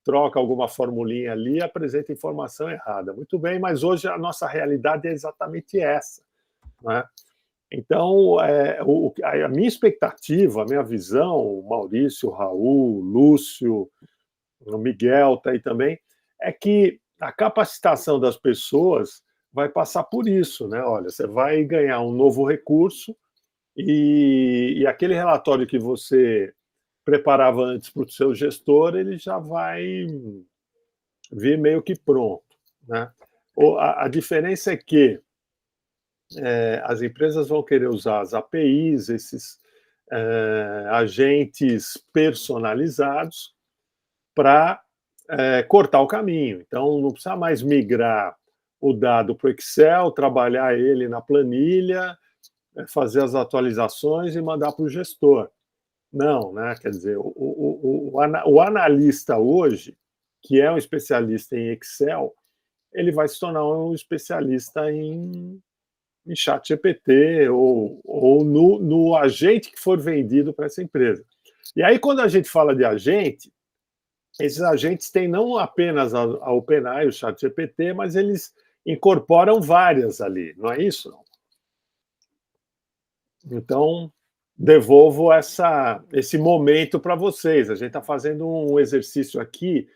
troca alguma formulinha ali e apresenta informação errada. Muito bem, mas hoje a nossa realidade é exatamente essa, né? Então, a minha expectativa, a minha visão, o Maurício, o Raul, o Lúcio, o Miguel está aí também, é que a capacitação das pessoas vai passar por isso, né? Olha, você vai ganhar um novo recurso e aquele relatório que você preparava antes para o seu gestor, ele já vai vir meio que pronto, né? A diferença é que as empresas vão querer usar as APIs, esses agentes personalizados, para cortar o caminho. Então, não precisa mais migrar o dado para o Excel, trabalhar ele na planilha, fazer as atualizações e mandar para o gestor. Não, né? Quer dizer, o analista hoje, que é um especialista em Excel, ele vai se tornar um especialista em ChatGPT ou no agente que for vendido para essa empresa. E aí, quando a gente fala de agente, esses agentes têm não apenas a OpenAI, o ChatGPT, mas eles incorporam várias ali, não é isso? Então, devolvo esse momento para vocês. A gente está fazendo um exercício aqui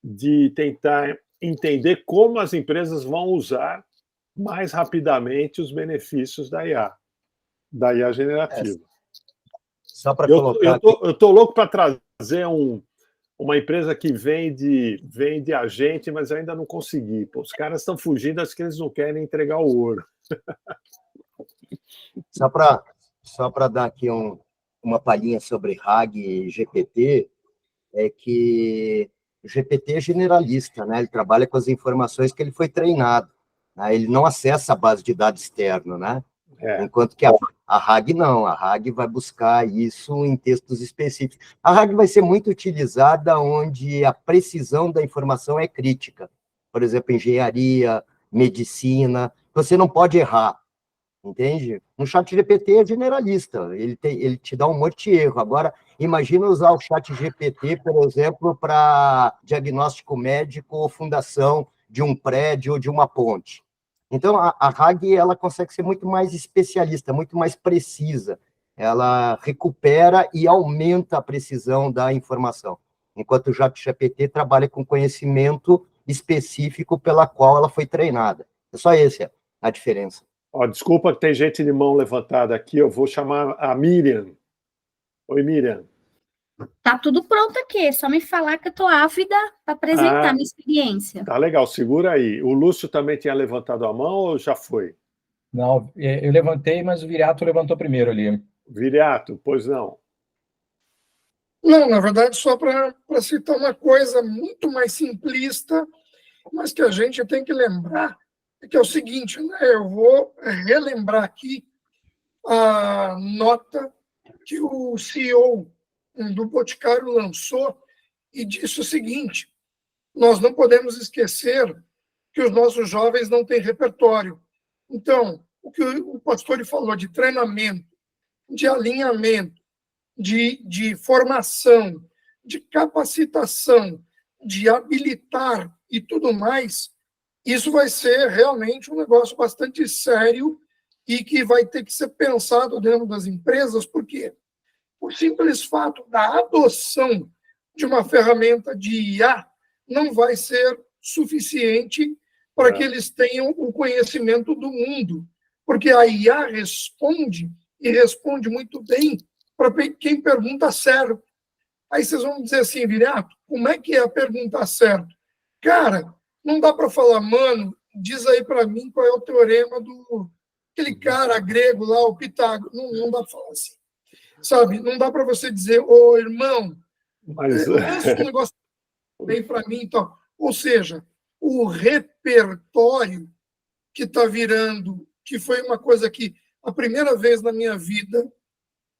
de tentar entender como as empresas vão usar mais rapidamente os benefícios da IA generativa. Só para colocar... Eu estou louco para trazer uma empresa que vende agente, mas ainda não consegui. Pô, os caras estão fugindo, acho que eles não querem entregar o ouro. Só para dar aqui uma palhinha sobre RAG e GPT, é que o GPT é generalista, né? Ele trabalha com as informações que ele foi treinado, né? Ele não acessa a base de dados externa, né? Enquanto que a RAG não, a RAG vai buscar isso em textos específicos. A RAG vai ser muito utilizada onde a precisão da informação é crítica. Por exemplo, engenharia, medicina, você não pode errar. Entende? No ChatGPT é generalista, ele te dá um monte de erro. Agora, imagina usar o ChatGPT, por exemplo, para diagnóstico médico ou fundação de um prédio ou de uma ponte. Então, a RAG, ela consegue ser muito mais especialista, muito mais precisa. Ela recupera e aumenta a precisão da informação, enquanto o ChatGPT trabalha com conhecimento específico pela qual ela foi treinada. É só essa a diferença. Desculpa que tem gente de mão levantada aqui, eu vou chamar a Miriam. Oi, Miriam. Tá tudo pronto aqui, é só me falar que eu tô ávida para apresentar minha experiência. Tá legal, segura aí. O Lúcio também tinha levantado a mão ou já foi? Não, eu levantei, mas o Viriato levantou primeiro ali. Viriato, pois não. Não, na verdade, só para citar uma coisa muito mais simplista, mas que a gente tem que lembrar, que é o seguinte, né? Eu vou relembrar aqui a nota que o CEO do Boticário lançou e disse o seguinte: nós não podemos esquecer que os nossos jovens não têm repertório. Então, o que o Pastore falou de treinamento, de alinhamento, de formação, de capacitação, de habilitar e tudo mais, isso vai ser realmente um negócio bastante sério e que vai ter que ser pensado dentro das empresas, porque o simples fato da adoção de uma ferramenta de IA não vai ser suficiente para que eles tenham o conhecimento do mundo, porque a IA responde, e responde muito bem, para quem pergunta certo. Aí vocês vão dizer assim, Viriato, como é que é a pergunta certo? Cara, não dá para falar, mano, diz aí para mim qual é o teorema do aquele cara grego lá, o Pitágoras. Não dá para falar assim. Sabe, não dá para você dizer, ô irmão, lança um negócio bem para mim. Então. Ou seja, o repertório que está virando, que foi uma coisa que, a primeira vez na minha vida,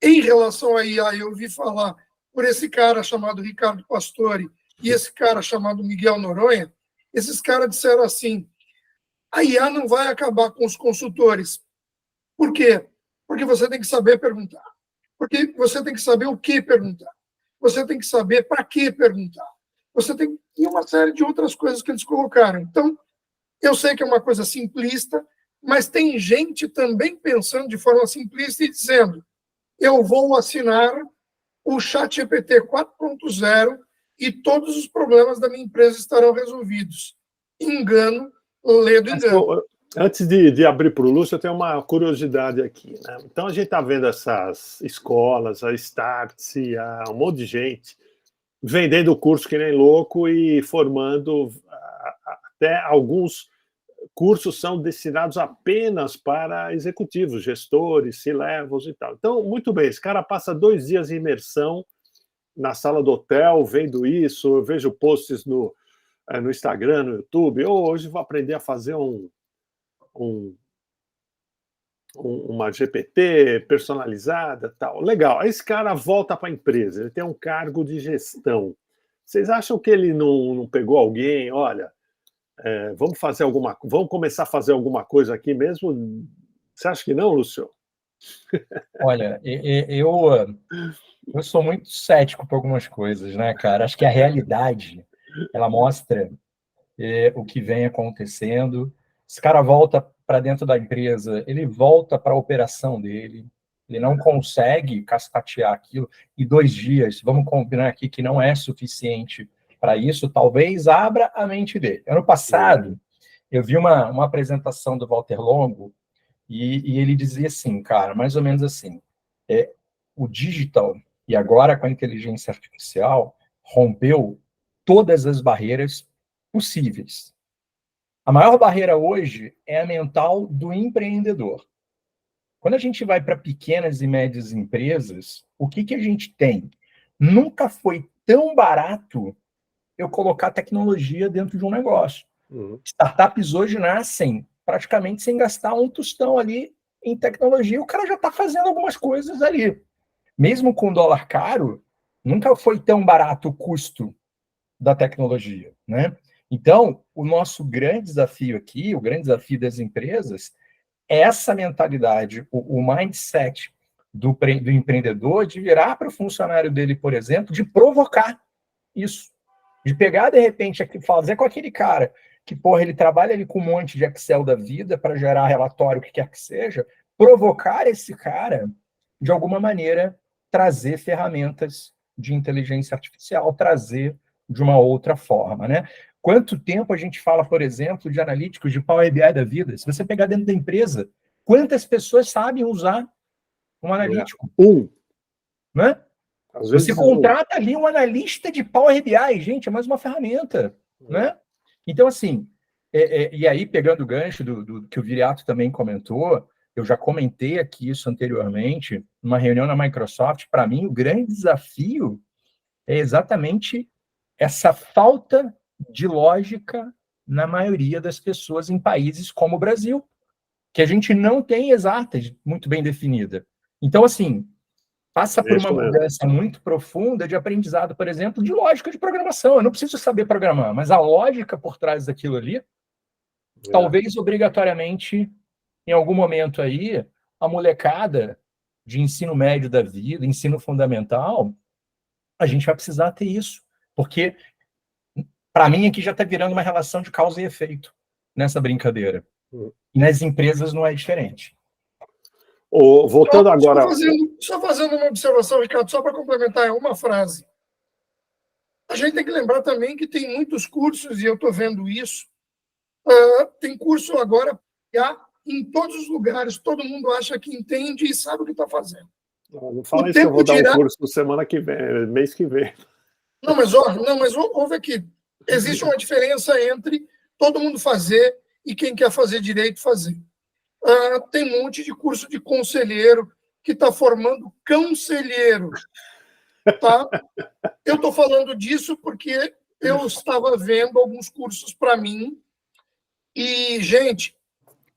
em relação à IA, eu ouvi falar por esse cara chamado Ricardo Pastore e esse cara chamado Miguel Noronha. Esses caras disseram assim: a IA não vai acabar com os consultores. Por quê? Porque você tem que saber perguntar. Porque você tem que saber o que perguntar. Você tem que saber para que perguntar. Você tem e uma série de outras coisas que eles colocaram. Então, eu sei que é uma coisa simplista, mas tem gente também pensando de forma simplista e dizendo: eu vou assinar o ChatGPT 4.0 e todos os problemas da minha empresa estarão resolvidos. Engano, ledo engano. Antes de abrir para o Lúcio, eu tenho uma curiosidade aqui, né? Então, a gente está vendo essas escolas, a Startse, um monte de gente vendendo o curso que nem louco e formando. Até alguns cursos são destinados apenas para executivos, gestores, C-levels e tal. Então, muito bem, esse cara passa 2 dias em imersão na sala do hotel, vendo isso, eu vejo posts no Instagram, no YouTube. Hoje vou aprender a fazer uma GPT personalizada, tal. Legal. Aí esse cara volta para a empresa, ele tem um cargo de gestão. Vocês acham que ele não pegou alguém? Olha, vamos começar a fazer alguma coisa aqui mesmo? Você acha que não, Lúcio? Olha, eu sou muito cético por algumas coisas, né, cara? Acho que a realidade, ela mostra o que vem acontecendo. Esse cara volta para dentro da empresa, ele volta para a operação dele, ele não consegue cascatear aquilo, e 2 dias, vamos combinar aqui que não é suficiente para isso, talvez abra a mente dele. Ano passado, eu vi uma apresentação do Walter Longo, e ele dizia assim, cara, mais ou menos assim, o digital, e agora com a inteligência artificial, rompeu todas as barreiras possíveis. A maior barreira hoje é a mental do empreendedor. Quando a gente vai para pequenas e médias empresas, o que a gente tem? Nunca foi tão barato eu colocar tecnologia dentro de um negócio. Startups hoje nascem praticamente sem gastar um tostão ali em tecnologia. O cara já está fazendo algumas coisas ali. Mesmo com dólar caro, nunca foi tão barato o custo da tecnologia, né? Então, o nosso grande desafio aqui, o grande desafio das empresas, é essa mentalidade, o mindset do empreendedor de virar para o funcionário dele, por exemplo, de provocar isso. De pegar, de repente, fazer com aquele cara que, porra, ele trabalha ali com um monte de Excel da vida para gerar relatório, o que quer que seja, provocar esse cara, de alguma maneira, trazer ferramentas de inteligência artificial, trazer de uma outra forma, né? Quanto tempo a gente fala, por exemplo, de analíticos de Power BI da vida? Se você pegar dentro da empresa, quantas pessoas sabem usar um analítico? Né? Você contrata ali um analista de Power BI, gente, é mais uma ferramenta, né? Então, assim, e aí, pegando o gancho do que o Viriato também comentou, eu já comentei aqui isso anteriormente, numa reunião na Microsoft, para mim, o grande desafio é exatamente essa falta de lógica na maioria das pessoas em países como o Brasil, que a gente não tem exatas muito bem definida. Então, assim, passa por uma mudança muito profunda de aprendizado, por exemplo, de lógica de programação. Eu não preciso saber programar, mas a lógica por trás daquilo ali, talvez obrigatoriamente, em algum momento aí, a molecada de ensino médio da vida, ensino fundamental, a gente vai precisar ter isso. Porque, para mim, aqui já está virando uma relação de causa e efeito nessa brincadeira. E nas empresas não é diferente. Voltando agora... Só fazendo uma observação, Ricardo, só para complementar uma frase. A gente tem que lembrar também que tem muitos cursos, e eu estou vendo isso, tem curso agora em todos os lugares, todo mundo acha que entende e sabe o que está fazendo. Não fala isso que eu vou dar um curso semana que vem, mês que vem. Não, mas ouve aqui. Existe uma diferença entre todo mundo fazer e quem quer fazer direito fazer. Tem um monte de curso de conselheiro que está formando conselheiro. Tá? Eu estou falando disso porque eu estava vendo alguns cursos para mim e, gente,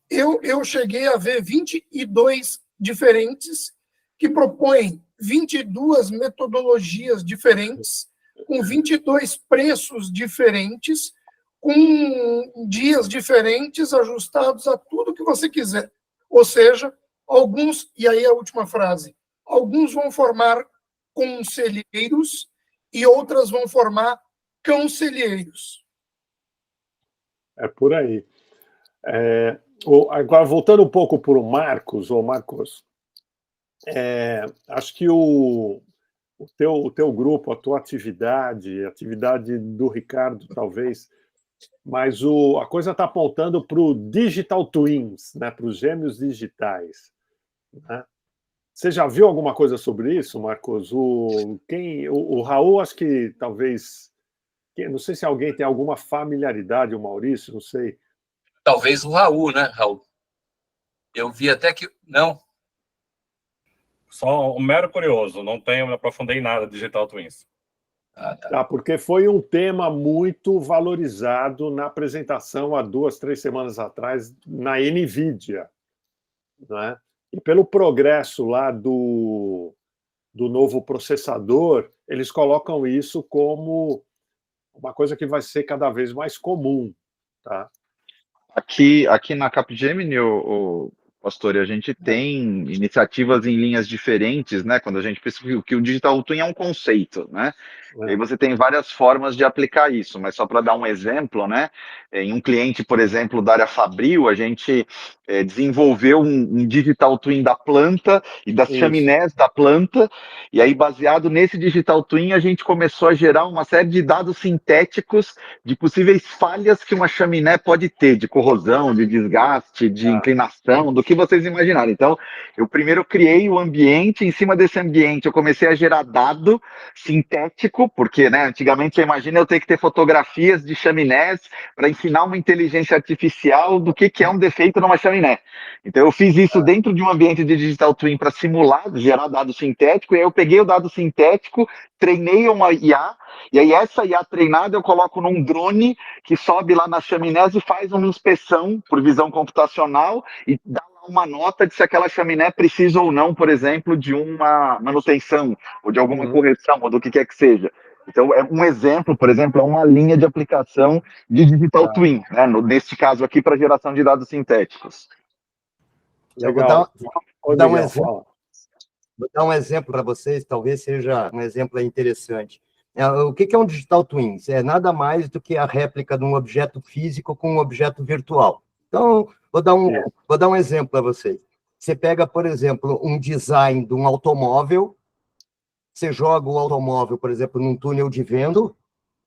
eu cheguei a ver 22 diferentes que propõem 22 metodologias diferentes, com 22 preços diferentes, com dias diferentes, ajustados a tudo que você quiser. Ou seja, alguns, e aí a última frase, alguns vão formar conselheiros e outras vão formar conselheiros. É por aí. Agora, voltando um pouco para o Marcos, acho que o teu grupo, a tua atividade, a atividade do Ricardo, talvez, mas a coisa está apontando para o Digital Twins, né, para os gêmeos digitais. Né? Você já viu alguma coisa sobre isso, Marcos? O Raul, acho que talvez... Não sei se alguém tem alguma familiaridade, o Maurício, não sei. Talvez o Raul, né, Raul? Eu vi até que... Não? Só um mero curioso, não me aprofundei em nada Digital Twins. Tá, porque foi um tema muito valorizado na apresentação há 2, 3 semanas atrás na NVIDIA. Né? E pelo progresso lá do novo processador, eles colocam isso como uma coisa que vai ser cada vez mais comum. Tá? Aqui na Capgemini, Pastore, a gente tem iniciativas em linhas diferentes, né? Quando a gente pensa que o Digital Twin é um conceito, né? E aí você tem várias formas de aplicar isso, mas só para dar um exemplo, né? Em um cliente, por exemplo, da área Fabril, a gente desenvolveu um Digital Twin da planta e das chaminés da planta, e aí baseado nesse Digital Twin a gente começou a gerar uma série de dados sintéticos de possíveis falhas que uma chaminé pode ter, de corrosão, de desgaste, de inclinação, do que vocês imaginarem. Então, eu primeiro criei o ambiente, em cima desse ambiente eu comecei a gerar dado sintético, porque, né, antigamente você imagina eu ter que ter fotografias de chaminés para ensinar uma inteligência artificial do que é um defeito numa chaminé. Então, eu fiz isso dentro de um ambiente de Digital Twin para simular, gerar dado sintético, e aí eu peguei o dado sintético, treinei uma IA, e aí essa IA treinada eu coloco num drone que sobe lá nas chaminés e faz uma inspeção por visão computacional e dá lá uma nota de se aquela chaminé precisa ou não, por exemplo, de uma manutenção, ou de alguma correção, ou do que quer que seja. Então, é um exemplo, por exemplo, é uma linha de aplicação de Digital Twin, né? Neste caso aqui, para geração de dados sintéticos. Legal. Vou dar um exemplo. Vou dar um exemplo para vocês, talvez seja um exemplo interessante. O que é um digital twin? É nada mais do que a réplica de um objeto físico com um objeto virtual. Então, vou dar um exemplo para vocês. Você pega, por exemplo, um design de um automóvel, você joga o automóvel, por exemplo, num túnel de vento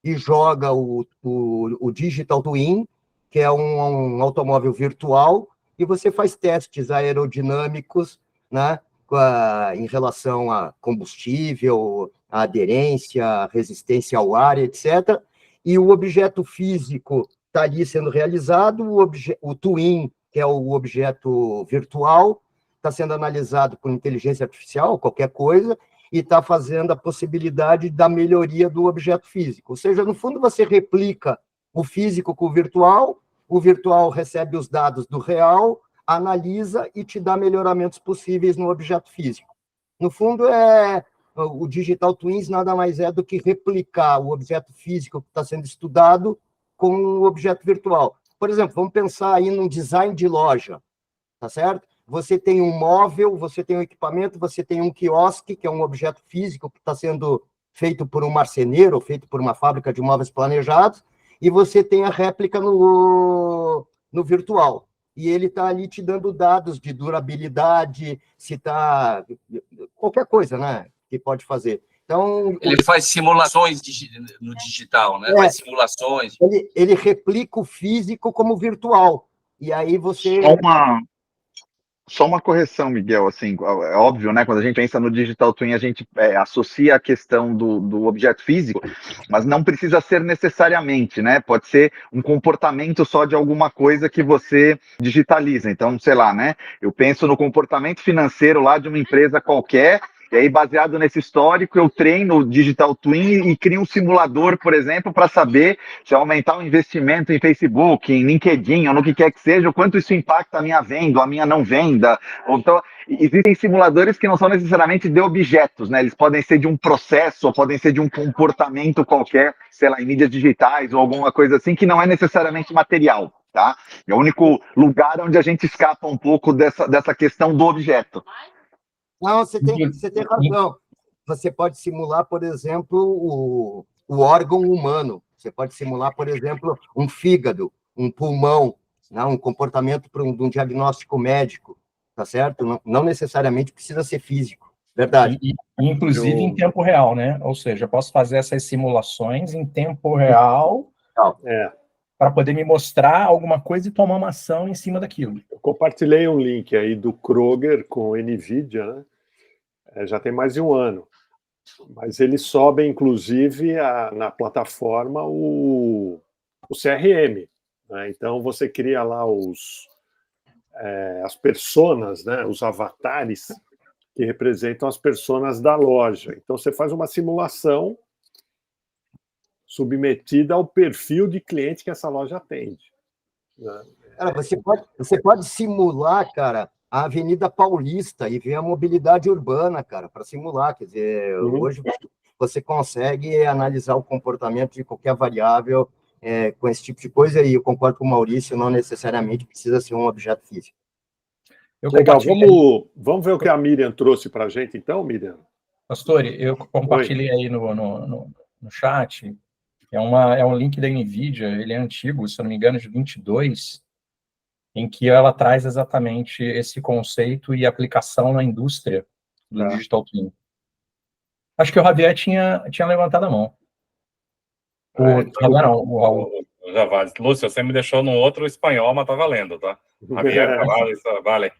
e joga o digital twin, que é um automóvel virtual, e você faz testes aerodinâmicos, né, em relação a combustível, a aderência, a resistência ao ar, etc. E o objeto físico está ali sendo realizado, o twin, que é o objeto virtual, está sendo analisado por inteligência artificial, qualquer coisa, e está fazendo a possibilidade da melhoria do objeto físico. Ou seja, no fundo, você replica o físico com o virtual recebe os dados do real, analisa e te dá melhoramentos possíveis no objeto físico. No fundo, o Digital Twins nada mais é do que replicar o objeto físico que está sendo estudado com o objeto virtual. Por exemplo, vamos pensar aí num design de loja, tá certo? Você tem um móvel, você tem um equipamento, você tem um quiosque, que é um objeto físico que está sendo feito por um marceneiro, feito por uma fábrica de móveis planejados, e você tem a réplica no virtual. E ele está ali te dando dados de durabilidade, se está... qualquer coisa, né, que pode fazer. Então, ele faz simulações no digital, né? Faz simulações. Ele replica o físico como virtual. E aí você... Só uma correção, Miguel, assim, é óbvio, né, quando a gente pensa no Digital Twin, a gente associa a questão do objeto físico, mas não precisa ser necessariamente, né, pode ser um comportamento só de alguma coisa que você digitaliza. Então, sei lá, né, eu penso no comportamento financeiro lá de uma empresa qualquer, e aí, baseado nesse histórico, eu treino o Digital Twin e crio um simulador, por exemplo, para saber se eu aumentar o investimento em Facebook, em LinkedIn, ou no que quer que seja, o quanto isso impacta a minha venda, ou a minha não venda. Então, existem simuladores que não são necessariamente de objetos, né? Eles podem ser de um processo, ou podem ser de um comportamento qualquer, sei lá, em mídias digitais, ou alguma coisa assim, que não é necessariamente material, tá? É o único lugar onde a gente escapa um pouco dessa questão do objeto. Não, você tem razão. Você pode simular, por exemplo, o órgão humano. Você pode simular, por exemplo, um fígado, um pulmão, né? Um comportamento de um diagnóstico médico, tá certo? Não necessariamente precisa ser físico, verdade. Inclusive em tempo real, né? Ou seja, eu posso fazer essas simulações em tempo real para poder me mostrar alguma coisa e tomar uma ação em cima daquilo. Eu compartilhei um link aí do Kroger com o NVIDIA, né? Já tem mais de um ano, mas eles sobem, inclusive, na plataforma o CRM, né? Então você cria lá as personas, né? Os avatares que representam as personas da loja. Então você faz uma simulação submetida ao perfil de cliente que essa loja atende, né? Cara, você pode simular, cara, a Avenida Paulista e ver a mobilidade urbana, cara, para simular. Quer dizer, hoje você consegue analisar o comportamento de qualquer variável com esse tipo de coisa, e eu concordo com o Maurício, não necessariamente precisa ser um objeto físico. Legal, vamos ver o que a Miriam trouxe para a gente, então, Miriam? Pastori, eu compartilhei aí no chat, é um link da NVIDIA, ele é antigo, se eu não me engano, de 22, em que ela traz exatamente esse conceito e aplicação na indústria do Digital Twin. Acho que o Javier tinha levantado a mão. Já vale. Lúcio, você me deixou no outro espanhol, mas tá valendo, tá? Javier, vale.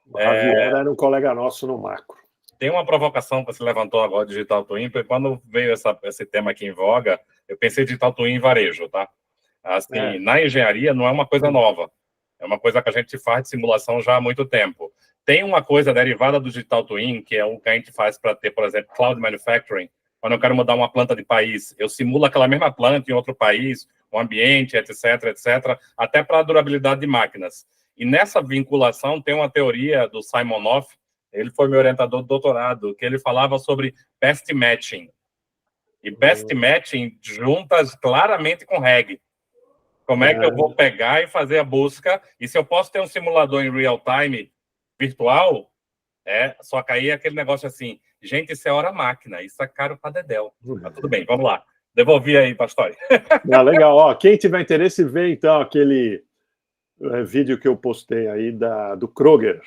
O Javier era um colega nosso no macro. Tem uma provocação que você levantou agora, Digital Twin, porque quando veio esse tema aqui em voga, eu pensei Digital Twin em varejo, tá? Assim, na engenharia não é uma coisa nova, é uma coisa que a gente faz de simulação já há muito tempo. Tem uma coisa derivada do Digital Twin, que é o que a gente faz para ter, por exemplo, Cloud Manufacturing. Quando eu quero mudar uma planta de país, eu simulo aquela mesma planta em outro país, o ambiente, etc., até para a durabilidade de máquinas. E nessa vinculação tem uma teoria do Simonoff, ele foi meu orientador de doutorado, que ele falava sobre best matching. E best matching juntas claramente com REG. Como é que eu vou pegar e fazer a busca? E se eu posso ter um simulador em real time virtual, só que aí é aquele negócio assim, Gente, isso é hora máquina, isso é caro para dedéu. Mas tudo bem, vamos lá. Devolvi aí, Pastore. Legal. Ó, quem tiver interesse, vê então aquele vídeo que eu postei aí do Kroger,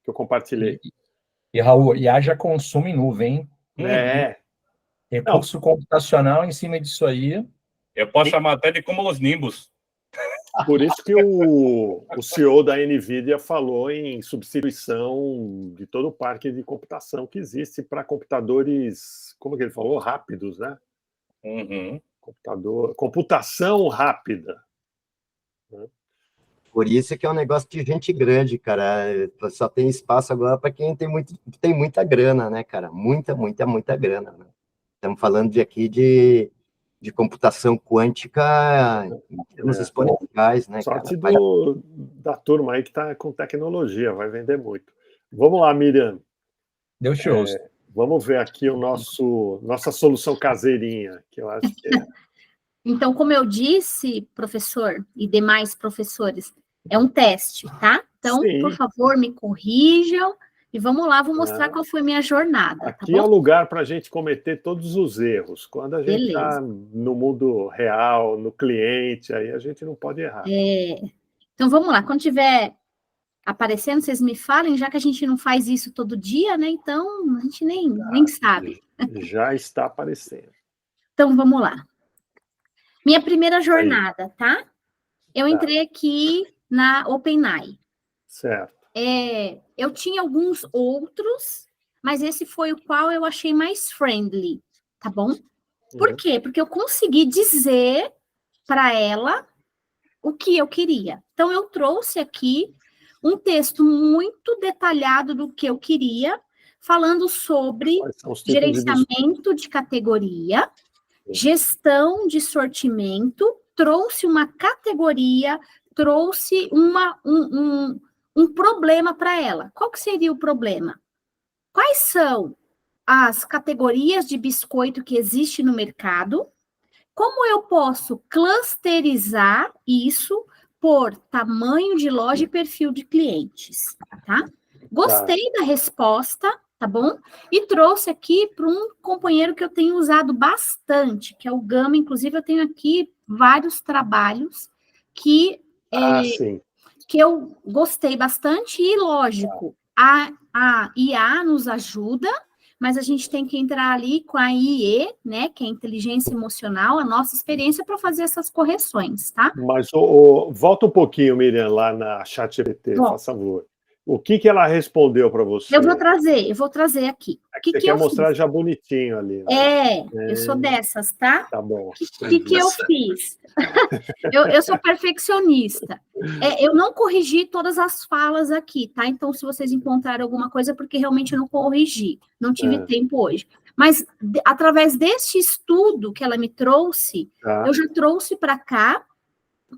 que eu compartilhei. E Raul, e haja consumo em nuvem, hein? Recurso computacional em cima disso aí. Eu posso chamar até de cúmulos nimbus. Por isso que o CEO da NVIDIA falou em substituição de todo o parque de computação que existe para computadores, como que ele falou? Rápidos, né? Uhum. Computação rápida. Por isso que é um negócio de gente grande, cara. Só tem espaço agora para quem tem muita grana, né, cara? Muita grana. Né? Estamos falando de computação quântica em termos exponenciais, né, sorte cara? da turma aí que está com tecnologia, vai vender muito. Vamos lá, Miriam. Deu show. Vamos ver aqui nossa solução caseirinha, que eu acho que é. Então, como eu disse, professor e demais professores, é um teste, tá? Então, Sim. Por favor, me corrijam e vamos lá, vou mostrar qual foi a minha jornada. Aqui tá é o bom? lugar para a gente cometer todos os erros. Quando a gente está no mundo real, no cliente, aí a gente não pode errar. Então, vamos lá. Quando tiver aparecendo, vocês me falem, já que a gente não faz isso todo dia, né? Então, a gente nem sabe. Já está aparecendo. Então, vamos lá. Minha primeira jornada, tá? Eu entrei aqui na OpenAI. Certo. Eu tinha alguns outros, mas esse foi o qual eu achei mais friendly, tá bom? Por quê? Porque eu consegui dizer para ela o que eu queria. Então, eu trouxe aqui um texto muito detalhado do que eu queria, falando sobre gerenciamento de categoria, gestão de sortimento, trouxe uma categoria, trouxe um problema para ela. Qual que seria o problema? Quais são as categorias de biscoito que existem no mercado? Como eu posso clusterizar isso por tamanho de loja e perfil de clientes, tá? Gostei da resposta, tá bom? E trouxe aqui para um companheiro que eu tenho usado bastante, que é o Gama. Inclusive, eu tenho aqui vários trabalhos que eu gostei bastante e, lógico, a IA nos ajuda, mas a gente tem que entrar ali com a IE, né, que é a inteligência emocional, a nossa experiência para fazer essas correções, tá? Mas volta um pouquinho, Miriam, lá na ChatGPT, por favor. O que ela respondeu para você? Eu vou trazer aqui. Você quer mostrar já bonitinho ali. Né? Eu sou dessas, tá? Tá bom. O que eu fiz? eu sou perfeccionista. Eu não corrigi todas as falas aqui, tá? Então, se vocês encontrarem alguma coisa, porque realmente eu não corrigi. Não tive tempo hoje. Mas, através deste estudo que ela me trouxe, eu já trouxe para cá.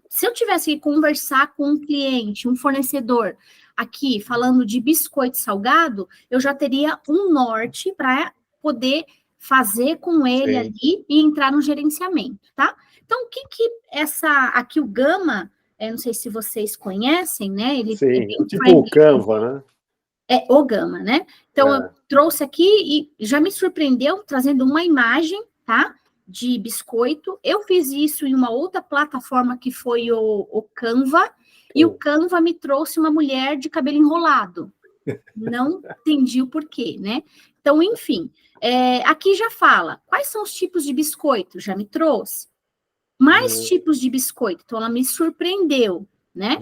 Se eu tivesse que conversar com um cliente, um fornecedor, aqui falando de biscoito salgado, eu já teria um norte para poder fazer com ele ali e entrar no gerenciamento, tá? Então, o que aqui o Gama, não sei se vocês conhecem, né? Ele tipo o Canva, né? O Gama, né? Então, eu trouxe aqui e já me surpreendeu trazendo uma imagem, tá? De biscoito. Eu fiz isso em uma outra plataforma que foi o Canva, e o Canva me trouxe uma mulher de cabelo enrolado. Não entendi o porquê, né? Então, enfim, aqui já fala quais são os tipos de biscoito, já me trouxe. Mais tipos de biscoito, então ela me surpreendeu, né?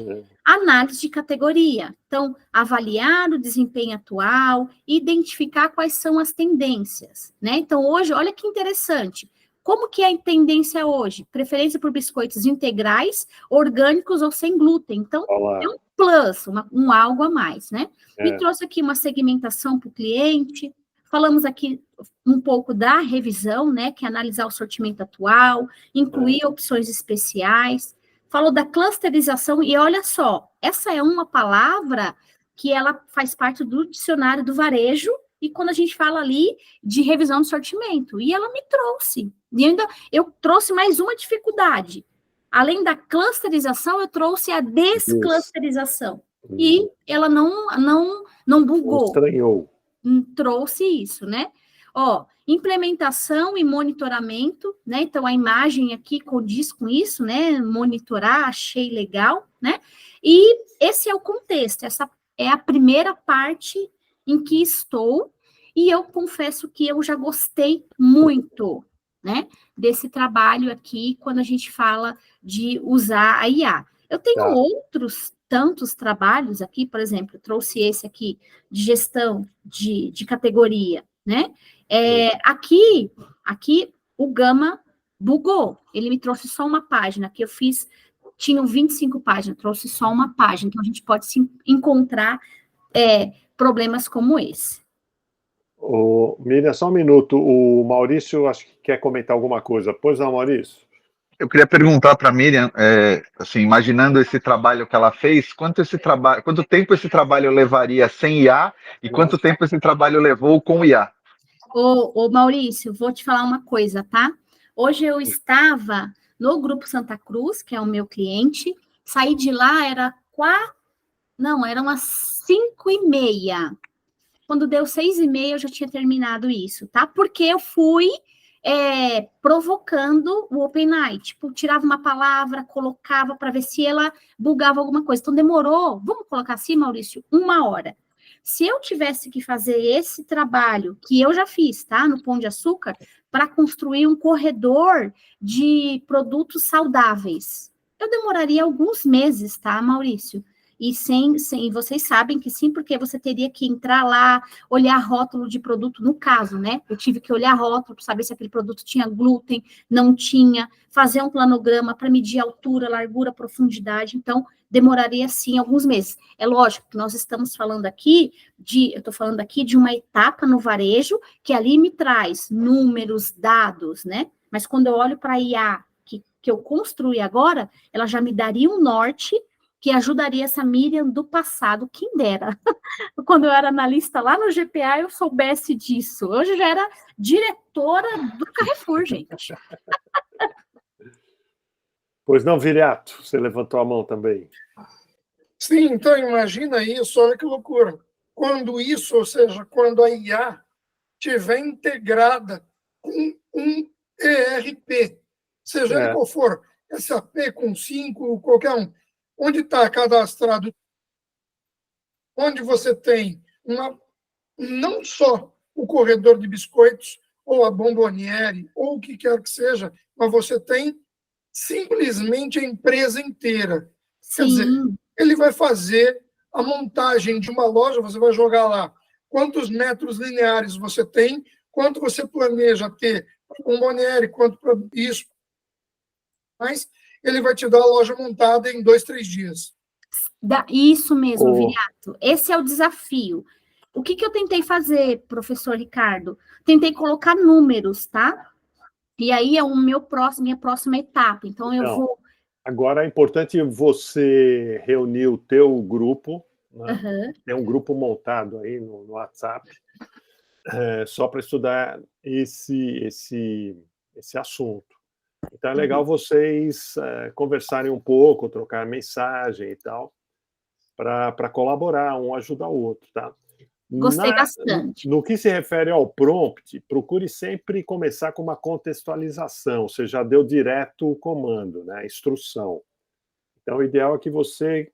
Análise de categoria. Então, avaliar o desempenho atual, identificar quais são as tendências, né? Então, hoje, olha que interessante. Como que é a tendência hoje? Preferência por biscoitos integrais, orgânicos ou sem glúten. Então, é um plus, um algo a mais, né? Me trouxe aqui uma segmentação para o cliente. Falamos aqui um pouco da revisão, né? Que é analisar o sortimento atual, incluir opções especiais. Falou da clusterização e olha só, essa é uma palavra que ela faz parte do dicionário do varejo, e quando a gente fala ali de revisão do sortimento, e ela me trouxe. E ainda eu trouxe mais uma dificuldade. Além da clusterização, eu trouxe a desclusterização. E ela não bugou. Estranhou. trouxe isso, né? Ó, implementação e monitoramento, né? Então, a imagem aqui condiz com isso, né? Monitorar, achei legal, né? E esse é o contexto, essa é a primeira parte em que estou, e eu confesso que eu já gostei muito, né? Desse trabalho aqui, quando a gente fala de usar a IA. Eu tenho outros tantos trabalhos aqui, por exemplo, eu trouxe esse aqui, de gestão de categoria, né? Aqui o Gama bugou, ele me trouxe só uma página, que eu fiz, tinham 25 páginas, trouxe só uma página, então a gente pode se encontrar problemas como esse. Miriam, só um minuto, o Maurício acho que quer comentar alguma coisa. Pois não, Maurício? Eu queria perguntar para a Miriam, assim, imaginando esse trabalho que ela fez, quanto tempo esse trabalho levaria sem IA e quanto tempo esse trabalho levou com IA? Ô, Maurício, vou te falar uma coisa, tá? Hoje eu estava no Grupo Santa Cruz, que é o meu cliente, saí de lá, eram umas 5:30. Quando deu 6:30, eu já tinha terminado isso, tá? Porque eu fui provocando o OpenAI, tipo, tirava uma palavra, colocava para ver se ela bugava alguma coisa. Então, demorou, vamos colocar assim, Maurício, 1 hora. Se eu tivesse que fazer esse trabalho, que eu já fiz, tá, no Pão de Açúcar, para construir um corredor de produtos saudáveis, eu demoraria alguns meses, tá, Maurício? E vocês sabem que sim, porque você teria que entrar lá, olhar rótulo de produto, no caso, né? Eu tive que olhar rótulo para saber se aquele produto tinha glúten, não tinha, fazer um planograma para medir altura, largura, profundidade, então demoraria sim alguns meses. É lógico que nós estamos falando aqui eu estou falando aqui de uma etapa no varejo que ali me traz números, dados, né? Mas quando eu olho para a IA que eu construí agora, ela já me daria um norte que ajudaria essa Miriam do passado, quem dera. Quando eu era analista lá no GPA, eu soubesse disso. Hoje já era diretora do Carrefour, gente. Pois não, Viriato, você levantou a mão também. Sim, então imagina isso, olha que loucura. Quando isso, ou seja, quando a IA estiver integrada com um ERP, seja ele qual for, SAP com 5, qualquer um, onde está cadastrado, onde você tem não só o corredor de biscoitos, ou a bomboniere, ou o que quer que seja, mas você tem simplesmente a empresa inteira. Sim. Quer dizer, ele vai fazer a montagem de uma loja, você vai jogar lá quantos metros lineares você tem, quanto você planeja ter para bomboniere, quanto para isso, mas ele vai te dar a loja montada em 2, 3 dias. Isso mesmo, Viriato. Esse é o desafio. O que eu tentei fazer, professor Ricardo? Tentei colocar números, tá? E aí é minha próxima etapa. Então, eu vou... Agora é importante você reunir o teu grupo, né? Uhum. Tem um grupo montado aí no WhatsApp, só para estudar esse assunto. Então é legal vocês conversarem um pouco, trocar mensagem e tal, para colaborar, um ajudar o outro, tá? Gostei bastante. No que se refere ao prompt, procure sempre começar com uma contextualização, você já deu direto o comando, né, a instrução. Então, o ideal é que você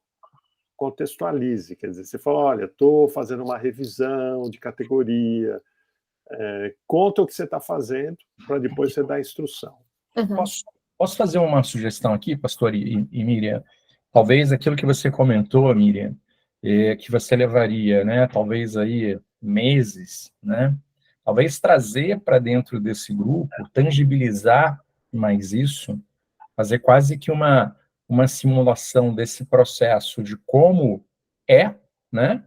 contextualize, quer dizer, você fala, olha, estou fazendo uma revisão de categoria, conta o que você está fazendo, para depois você dar a instrução. Uhum. Posso fazer uma sugestão aqui, pastor e Miriam? Talvez aquilo que você comentou, Miriam, que você levaria, né, talvez aí meses, né, talvez trazer para dentro desse grupo, tangibilizar mais isso, fazer quase que uma simulação desse processo de como né,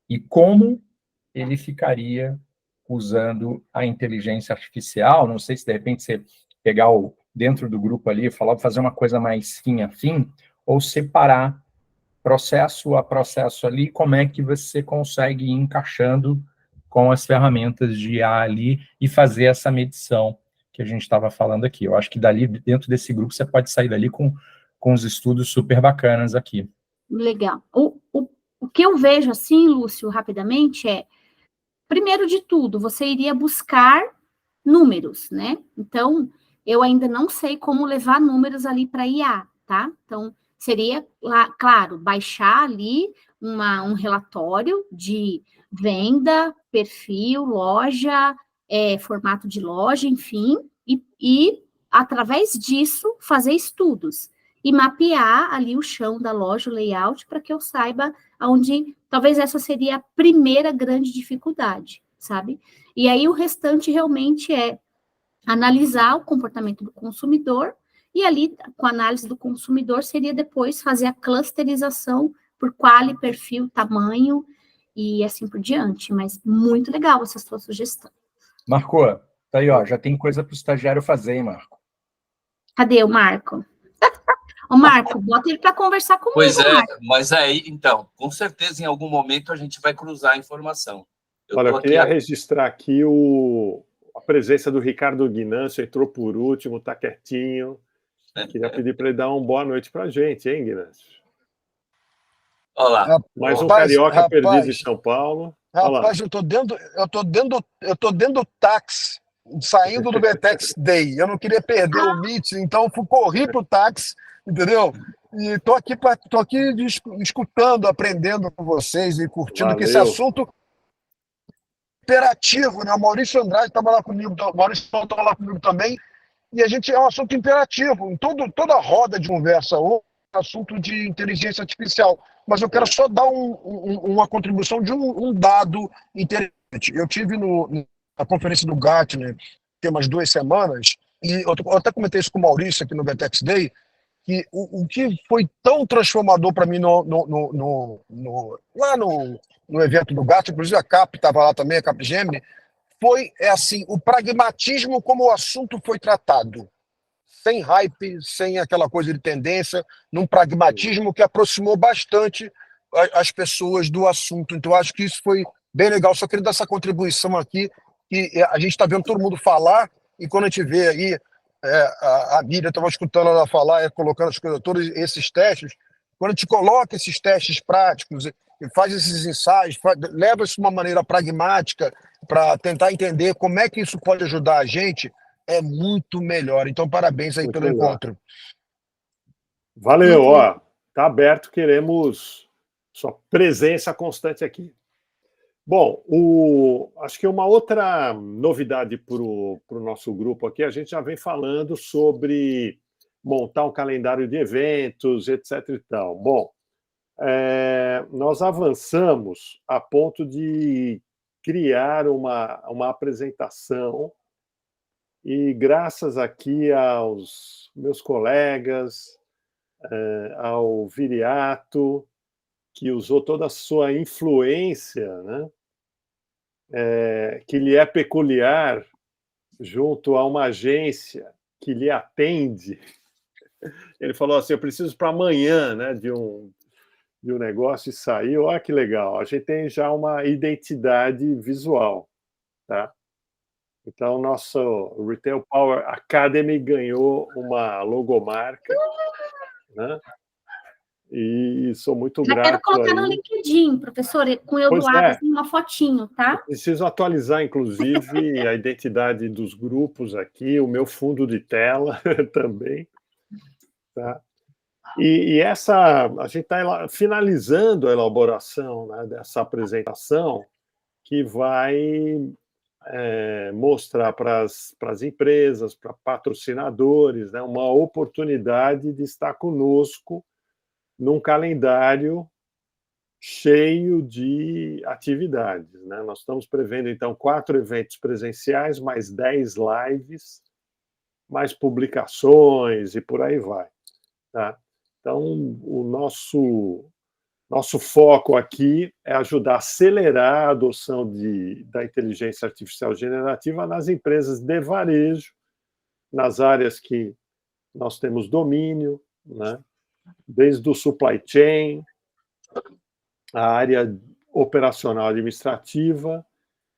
e como ele ficaria usando a inteligência artificial. Não sei se de repente você pegar dentro do grupo ali, fazer uma coisa mais fim a fim, ou separar processo a processo ali, como é que você consegue ir encaixando com as ferramentas de IA ali e fazer essa medição que a gente estava falando aqui. Eu acho que dali, dentro desse grupo, você pode sair dali com os estudos super bacanas aqui. Legal. O que eu vejo assim, Lúcio, rapidamente, primeiro de tudo, você iria buscar números, né? Então, eu ainda não sei como levar números ali para IA, tá? Então, seria, claro, baixar ali um relatório de venda, perfil, loja, formato de loja, enfim, e através disso, fazer estudos e mapear ali o chão da loja, o layout, para que eu saiba aonde, talvez essa seria a primeira grande dificuldade, sabe? E aí o restante realmente é analisar o comportamento do consumidor, e ali, com a análise do consumidor, seria depois fazer a clusterização por quali, perfil, tamanho, e assim por diante. Mas muito legal essa sua sugestão. Marco, tá aí, ó, já tem coisa para o estagiário fazer, hein, Marco? Cadê o Marco? Ô, Marco, bota ele para conversar comigo. Pois é, Marco. mas aí, então, com certeza, em algum momento, a gente vai cruzar a informação. Olha, eu queria registrar aqui a presença do Ricardo Guinâncio, entrou por último, está quietinho. Queria pedir para ele dar uma boa noite para a gente, hein, Guinâncio? Olá. Mais um carioca perdido em São Paulo. Rapaz, eu tô dentro do táxi, saindo do BTEX Day. Eu não queria perder o meeting, então corri pro táxi, entendeu? E tô aqui escutando, aprendendo com vocês e curtindo que esse assunto imperativo, né? O Maurício Andrade estava lá comigo, o Maurício estava lá comigo também, e a gente é um assunto imperativo. Em toda roda de conversa hoje, assunto de inteligência artificial. Mas eu quero só dar uma contribuição de um dado interessante. Eu tive na conferência do Gartner, tem umas 2 semanas, e eu até comentei isso com o Maurício aqui no BTEX Day, que o que foi tão transformador para mim lá no evento do Gartner, inclusive a CAP estava lá também, a Capgemini, foi assim, o pragmatismo como o assunto foi tratado. Sem hype, sem aquela coisa de tendência, num pragmatismo que aproximou bastante as pessoas do assunto. Então, acho que isso foi bem legal. Só queria dar essa contribuição aqui, que a gente está vendo todo mundo falar, e quando a gente vê aí, a Miriam estava escutando ela falar, colocando as coisas todas, esses testes, quando a gente coloca esses testes práticos, e faz esses ensaios, leva isso de uma maneira pragmática, para tentar entender como é que isso pode ajudar a gente, é muito melhor. Então, parabéns aí pelo encontro. Valeu, ó. Tá aberto, queremos sua presença constante aqui. Bom, acho que uma outra novidade para o nosso grupo aqui, a gente já vem falando sobre montar um calendário de eventos, etc. e tal. Bom, nós avançamos a ponto de criar uma apresentação, e graças aqui aos meus colegas, ao Viriato, que usou toda a sua influência, né, que lhe é peculiar, junto a uma agência que lhe atende. Ele falou assim, eu preciso para amanhã, né, de um negócio, e saiu. Olha que legal, a gente tem já uma identidade visual, tá? Então, nosso Retail Power Academy ganhou uma logomarca, né? E sou muito grato. Quero colocar no LinkedIn, professor, com eu do lado, assim, uma fotinho, tá? Eu preciso atualizar, inclusive, a identidade dos grupos aqui, o meu fundo de tela também, tá? E a gente está finalizando a elaboração, né, dessa apresentação, que vai mostrar para as empresas, para patrocinadores, né, uma oportunidade de estar conosco num calendário cheio de atividades, né? Nós estamos prevendo, então, 4 eventos presenciais, mais 10 lives, mais publicações e por aí vai, tá? Então, o nosso foco aqui é ajudar a acelerar a adoção da inteligência artificial generativa nas empresas de varejo, nas áreas que nós temos domínio, né? Desde o supply chain, a área operacional administrativa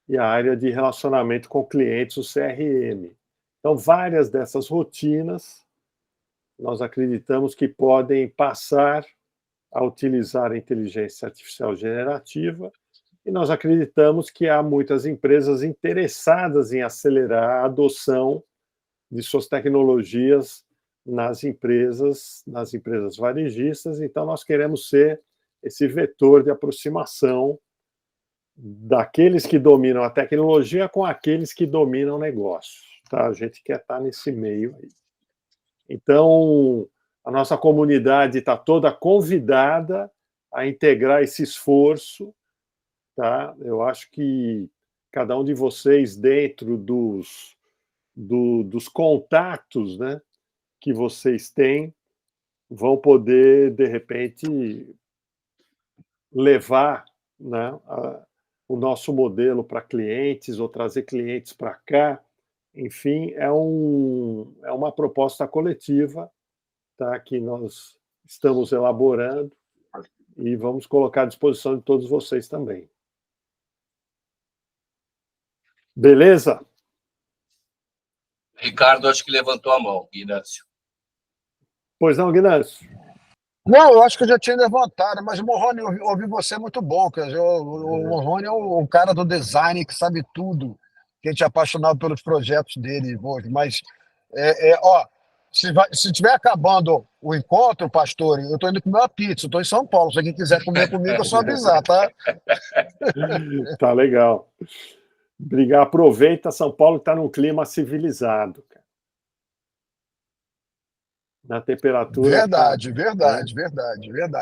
e a área de relacionamento com clientes, o CRM. Então, várias dessas rotinas, nós acreditamos que podem passar a utilizar a inteligência artificial generativa e nós acreditamos que há muitas empresas interessadas em acelerar a adoção de suas tecnologias nas empresas varejistas. Então, nós queremos ser esse vetor de aproximação daqueles que dominam a tecnologia com aqueles que dominam o negócio. Tá? A gente quer estar nesse meio aí. Então, a nossa comunidade está toda convidada a integrar esse esforço. Tá? Eu acho que cada um de vocês, dentro dos contatos, né, que vocês têm, vão poder, de repente, levar, né, o nosso modelo para clientes ou trazer clientes para cá. Enfim, é uma proposta coletiva, tá, que nós estamos elaborando e vamos colocar à disposição de todos vocês também. Beleza? Ricardo, acho que levantou a mão, Guinâncio. Pois não, Guinâncio? Não, eu acho que eu já tinha levantado, mas o Morrone, ouvir você é muito bom. Quer dizer, o Morrone é o cara do design que sabe tudo, que a gente é apaixonado pelos projetos dele hoje. Mas, ó, se estiver acabando o encontro, pastor, eu estou indo comer uma pizza, eu estou em São Paulo. Se alguém quiser comer comigo, é só avisar, tá? Tá legal. Obrigado. Aproveita, São Paulo está num clima civilizado. Cara. Na temperatura. Verdade.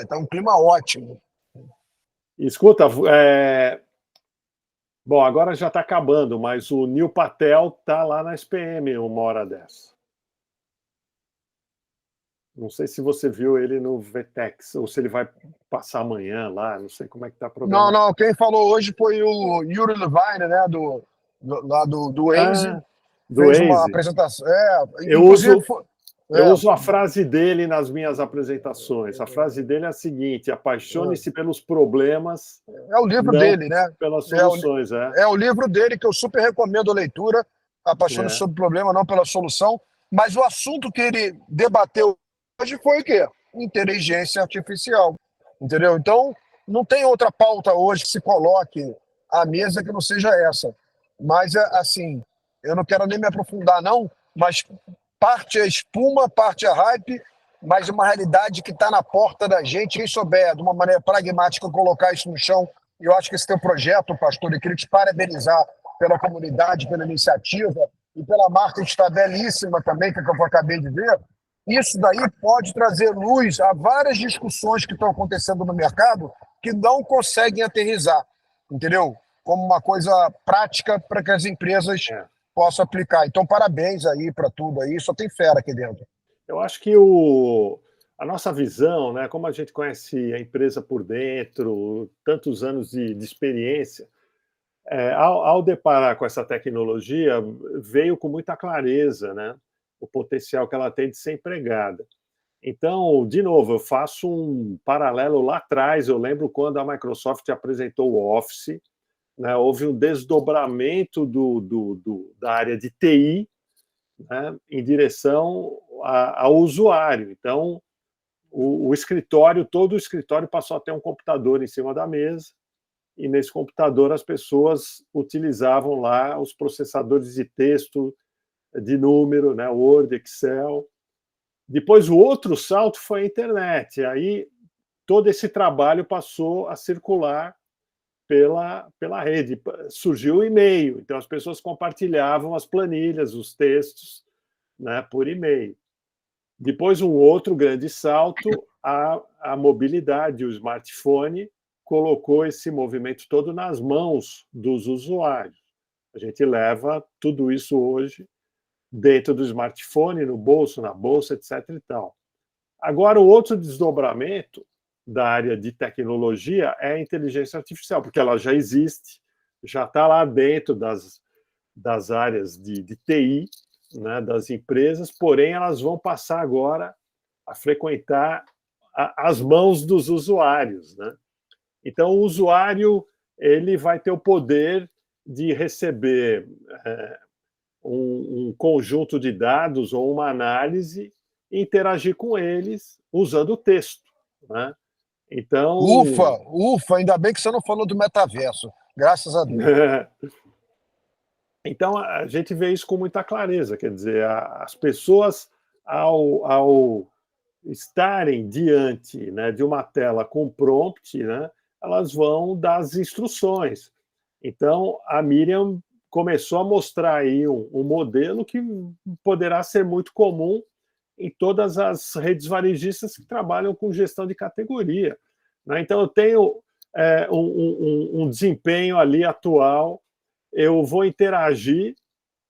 Tá um clima ótimo. Escuta, bom, agora já está acabando, mas o Neil Patel está lá na SPM uma hora dessa. Não sei se você viu ele no VTEX, ou se ele vai passar amanhã lá, não sei como é que está programado. Não, quem falou hoje foi o Yuri Levine, né, lá do Waze. Do fez Waze. Uma apresentação. Eu uso a frase dele nas minhas apresentações. A frase dele é a seguinte: apaixone-se pelos problemas. É o livro dele, né? Pelas soluções, É o livro dele que eu super recomendo a leitura. Apaixone-se sobre o problema, não pela solução. Mas o assunto que ele debateu hoje foi o quê? Inteligência artificial. Entendeu? Então, não tem outra pauta hoje que se coloque à mesa que não seja essa. Mas, assim, eu não quero nem me aprofundar, não, mas parte é espuma, parte é hype, mas uma realidade que está na porta da gente. Quem souber, de uma maneira pragmática, colocar isso no chão, eu acho que esse teu projeto, pastor, eu queria te parabenizar pela comunidade, pela iniciativa e pela marca que está belíssima também, que eu acabei de ver. Isso daí pode trazer luz a várias discussões que estão acontecendo no mercado que não conseguem aterrissar, entendeu? Como uma coisa prática para que as empresas possam aplicar. Então, parabéns aí para tudo aí, só tem fera aqui dentro. Eu acho que a nossa visão, né, como a gente conhece a empresa por dentro, tantos anos de experiência, ao deparar com essa tecnologia, veio com muita clareza, né, o potencial que ela tem de ser empregada. Então, de novo, eu faço um paralelo lá atrás. Eu lembro quando a Microsoft apresentou o Office, né, houve um desdobramento da área de TI, né, em direção ao usuário. Então, todo o escritório passou a ter um computador em cima da mesa, e nesse computador as pessoas utilizavam lá os processadores de texto, de número, né, Word, Excel. Depois, o outro salto foi a internet. Aí, todo esse trabalho passou a circular pela rede. Surgiu o e-mail, então as pessoas compartilhavam as planilhas, os textos, né, por e-mail. Depois, um outro grande salto, a mobilidade, o smartphone colocou esse movimento todo nas mãos dos usuários. A gente leva tudo isso hoje dentro do smartphone, no bolso, na bolsa, etc. e tal. Agora, o outro desdobramento da área de tecnologia é a inteligência artificial, porque ela já existe, já está lá dentro das áreas de TI, né, das empresas, porém elas vão passar agora a frequentar as mãos dos usuários, né? Então, o usuário ele vai ter o poder de receber um conjunto de dados ou uma análise e interagir com eles usando o texto, né? Então... Ufa, ainda bem que você não falou do metaverso. Graças a Deus. Então, a gente vê isso com muita clareza. Quer dizer, as pessoas, ao estarem diante, né, de uma tela com prompt, né, elas vão dar as instruções. Então, a Miriam começou a mostrar aí um modelo que poderá ser muito comum em todas as redes varejistas que trabalham com gestão de categoria, né? Então, eu tenho um desempenho ali atual, eu vou interagir,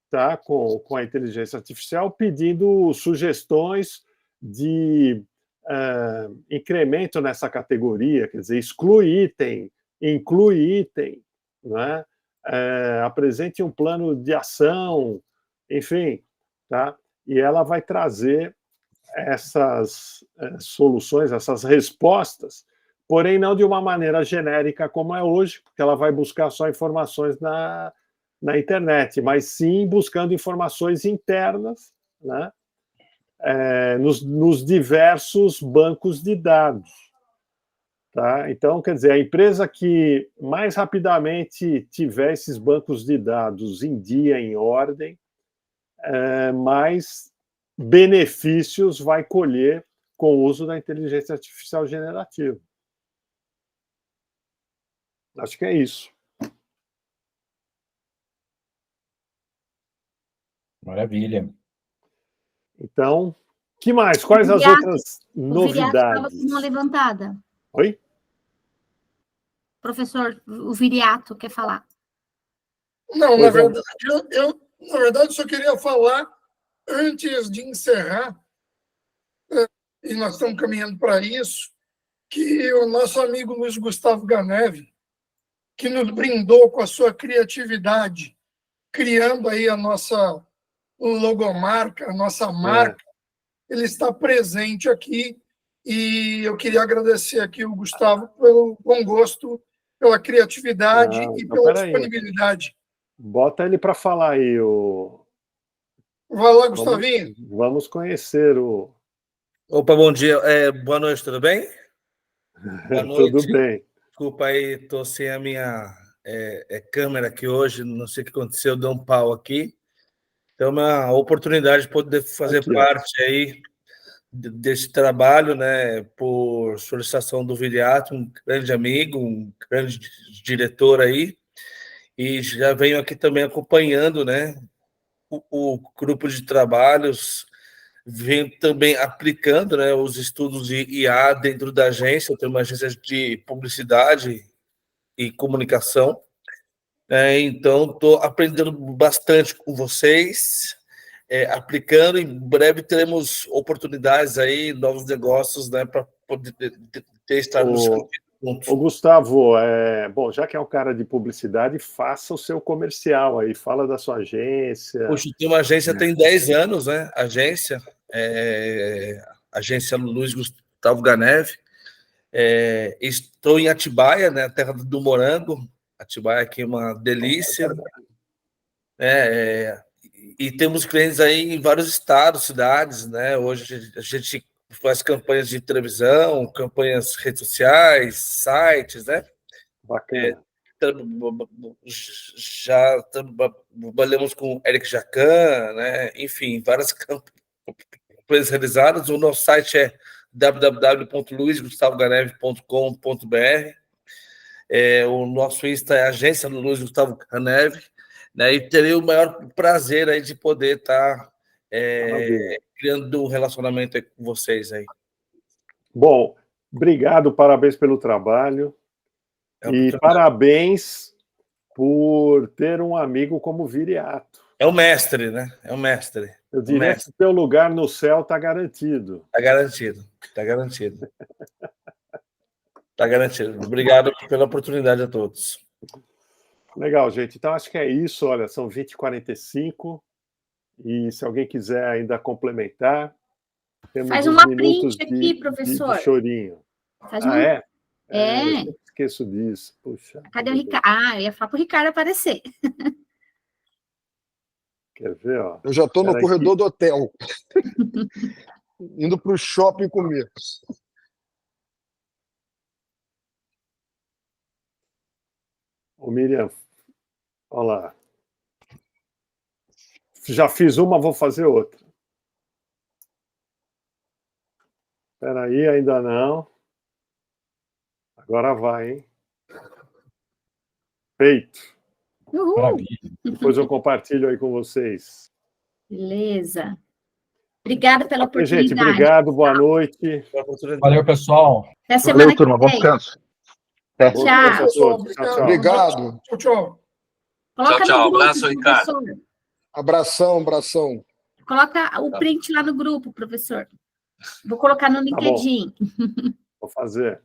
tá, com a inteligência artificial, pedindo sugestões de incremento nessa categoria, quer dizer, exclui item, inclui item, né? Apresente um plano de ação, enfim, tá? E ela vai trazer essas soluções, essas respostas, porém não de uma maneira genérica como é hoje, porque ela vai buscar só informações na internet, mas sim buscando informações internas, né? Nos diversos bancos de dados. Tá? Então, quer dizer, a empresa que mais rapidamente tiver esses bancos de dados em dia, em ordem, mais benefícios vai colher com o uso da inteligência artificial generativa. Acho que é isso. Maravilha. Então, que mais? Quais as outras novidades? O Viriato estava com uma levantada. Oi? Professor, o Viriato quer falar. Não, na verdade, eu só queria falar, antes de encerrar, e nós estamos caminhando para isso, que o nosso amigo Luiz Gustavo Ganeve, que nos brindou com a sua criatividade, criando aí a nossa logomarca, a nossa marca, ele está presente aqui, e eu queria agradecer aqui o Gustavo pelo bom gosto, pela criatividade e pela disponibilidade. Bota ele para falar aí. Vai lá, Gustavinho. Vamos conhecer o... Opa, bom dia. Boa noite, tudo bem? Boa noite. Tudo bem. Desculpa aí, estou sem a minha câmera aqui hoje, não sei o que aconteceu, deu um pau aqui. Então, uma oportunidade de poder fazer parte aí desse trabalho, né, por solicitação do Viriato, um grande amigo, um grande diretor aí, e já venho aqui também acompanhando, né, o grupo de trabalhos, venho também aplicando, né, os estudos de IA dentro da agência. Eu tenho uma agência de publicidade e comunicação, então estou aprendendo bastante com vocês, aplicando. Em breve teremos oportunidades aí, novos negócios, né, para poder estar nos juntos. Ô, Gustavo, bom, já que é um cara de publicidade, faça o seu comercial aí, fala da sua agência. Poxa, tem uma agência, tem 10 anos, né? Agência Luiz Gustavo Ganeve. Estou em Atibaia, né, terra do morango. Atibaia aqui é uma delícia. E temos clientes aí em vários estados, cidades, né? Hoje a gente faz campanhas de televisão, campanhas redes sociais, sites, né? Bacana. Já trabalhamos com Eric Jacan, né? Enfim, várias campanhas realizadas. O nosso site é www.luizgustavoganeve.com.br. O nosso Insta é Agência Luiz Gustavo Ganeve, né? E terei o maior prazer aí de poder estar criando um relacionamento aí com vocês aí. Bom, obrigado, parabéns pelo trabalho. E parabéns por ter um amigo como Viriato. É o mestre, né? É o mestre. Eu diria que o teu lugar no céu está garantido. Está garantido, está garantido. Está garantido. Obrigado pela oportunidade a todos. Legal, gente. Então, acho que é isso. Olha, são 20h45. E se alguém quiser ainda complementar, temos Faz uma minutos print aqui, professor. de chorinho. Faz eu esqueço disso. Puxa. Cadê o Ricardo? Eu ia falar para o Ricardo aparecer. Quer ver? Ó? Eu já estou no corredor do hotel. Indo para o shopping comer. Ô, Miriam, olha lá. Já fiz uma, vou fazer outra. Espera aí, ainda não. Agora vai, hein? Feito. Uhul. Maravilha. Depois eu compartilho aí com vocês. Beleza. Obrigada pela Ok, oportunidade. gente, obrigado, boa noite. Valeu, pessoal. Até semana Valeu, turma. que Bom vem. descanso. Bom Tchau. descanso a todos. Tchau, tchau. Obrigado. Tchau, tchau. Coloca Tchau, no grupo, abraço, Ricardo. professor. Abração, abração. Coloca o print lá no grupo, professor. Vou colocar no Tá bom. LinkedIn. Vou fazer.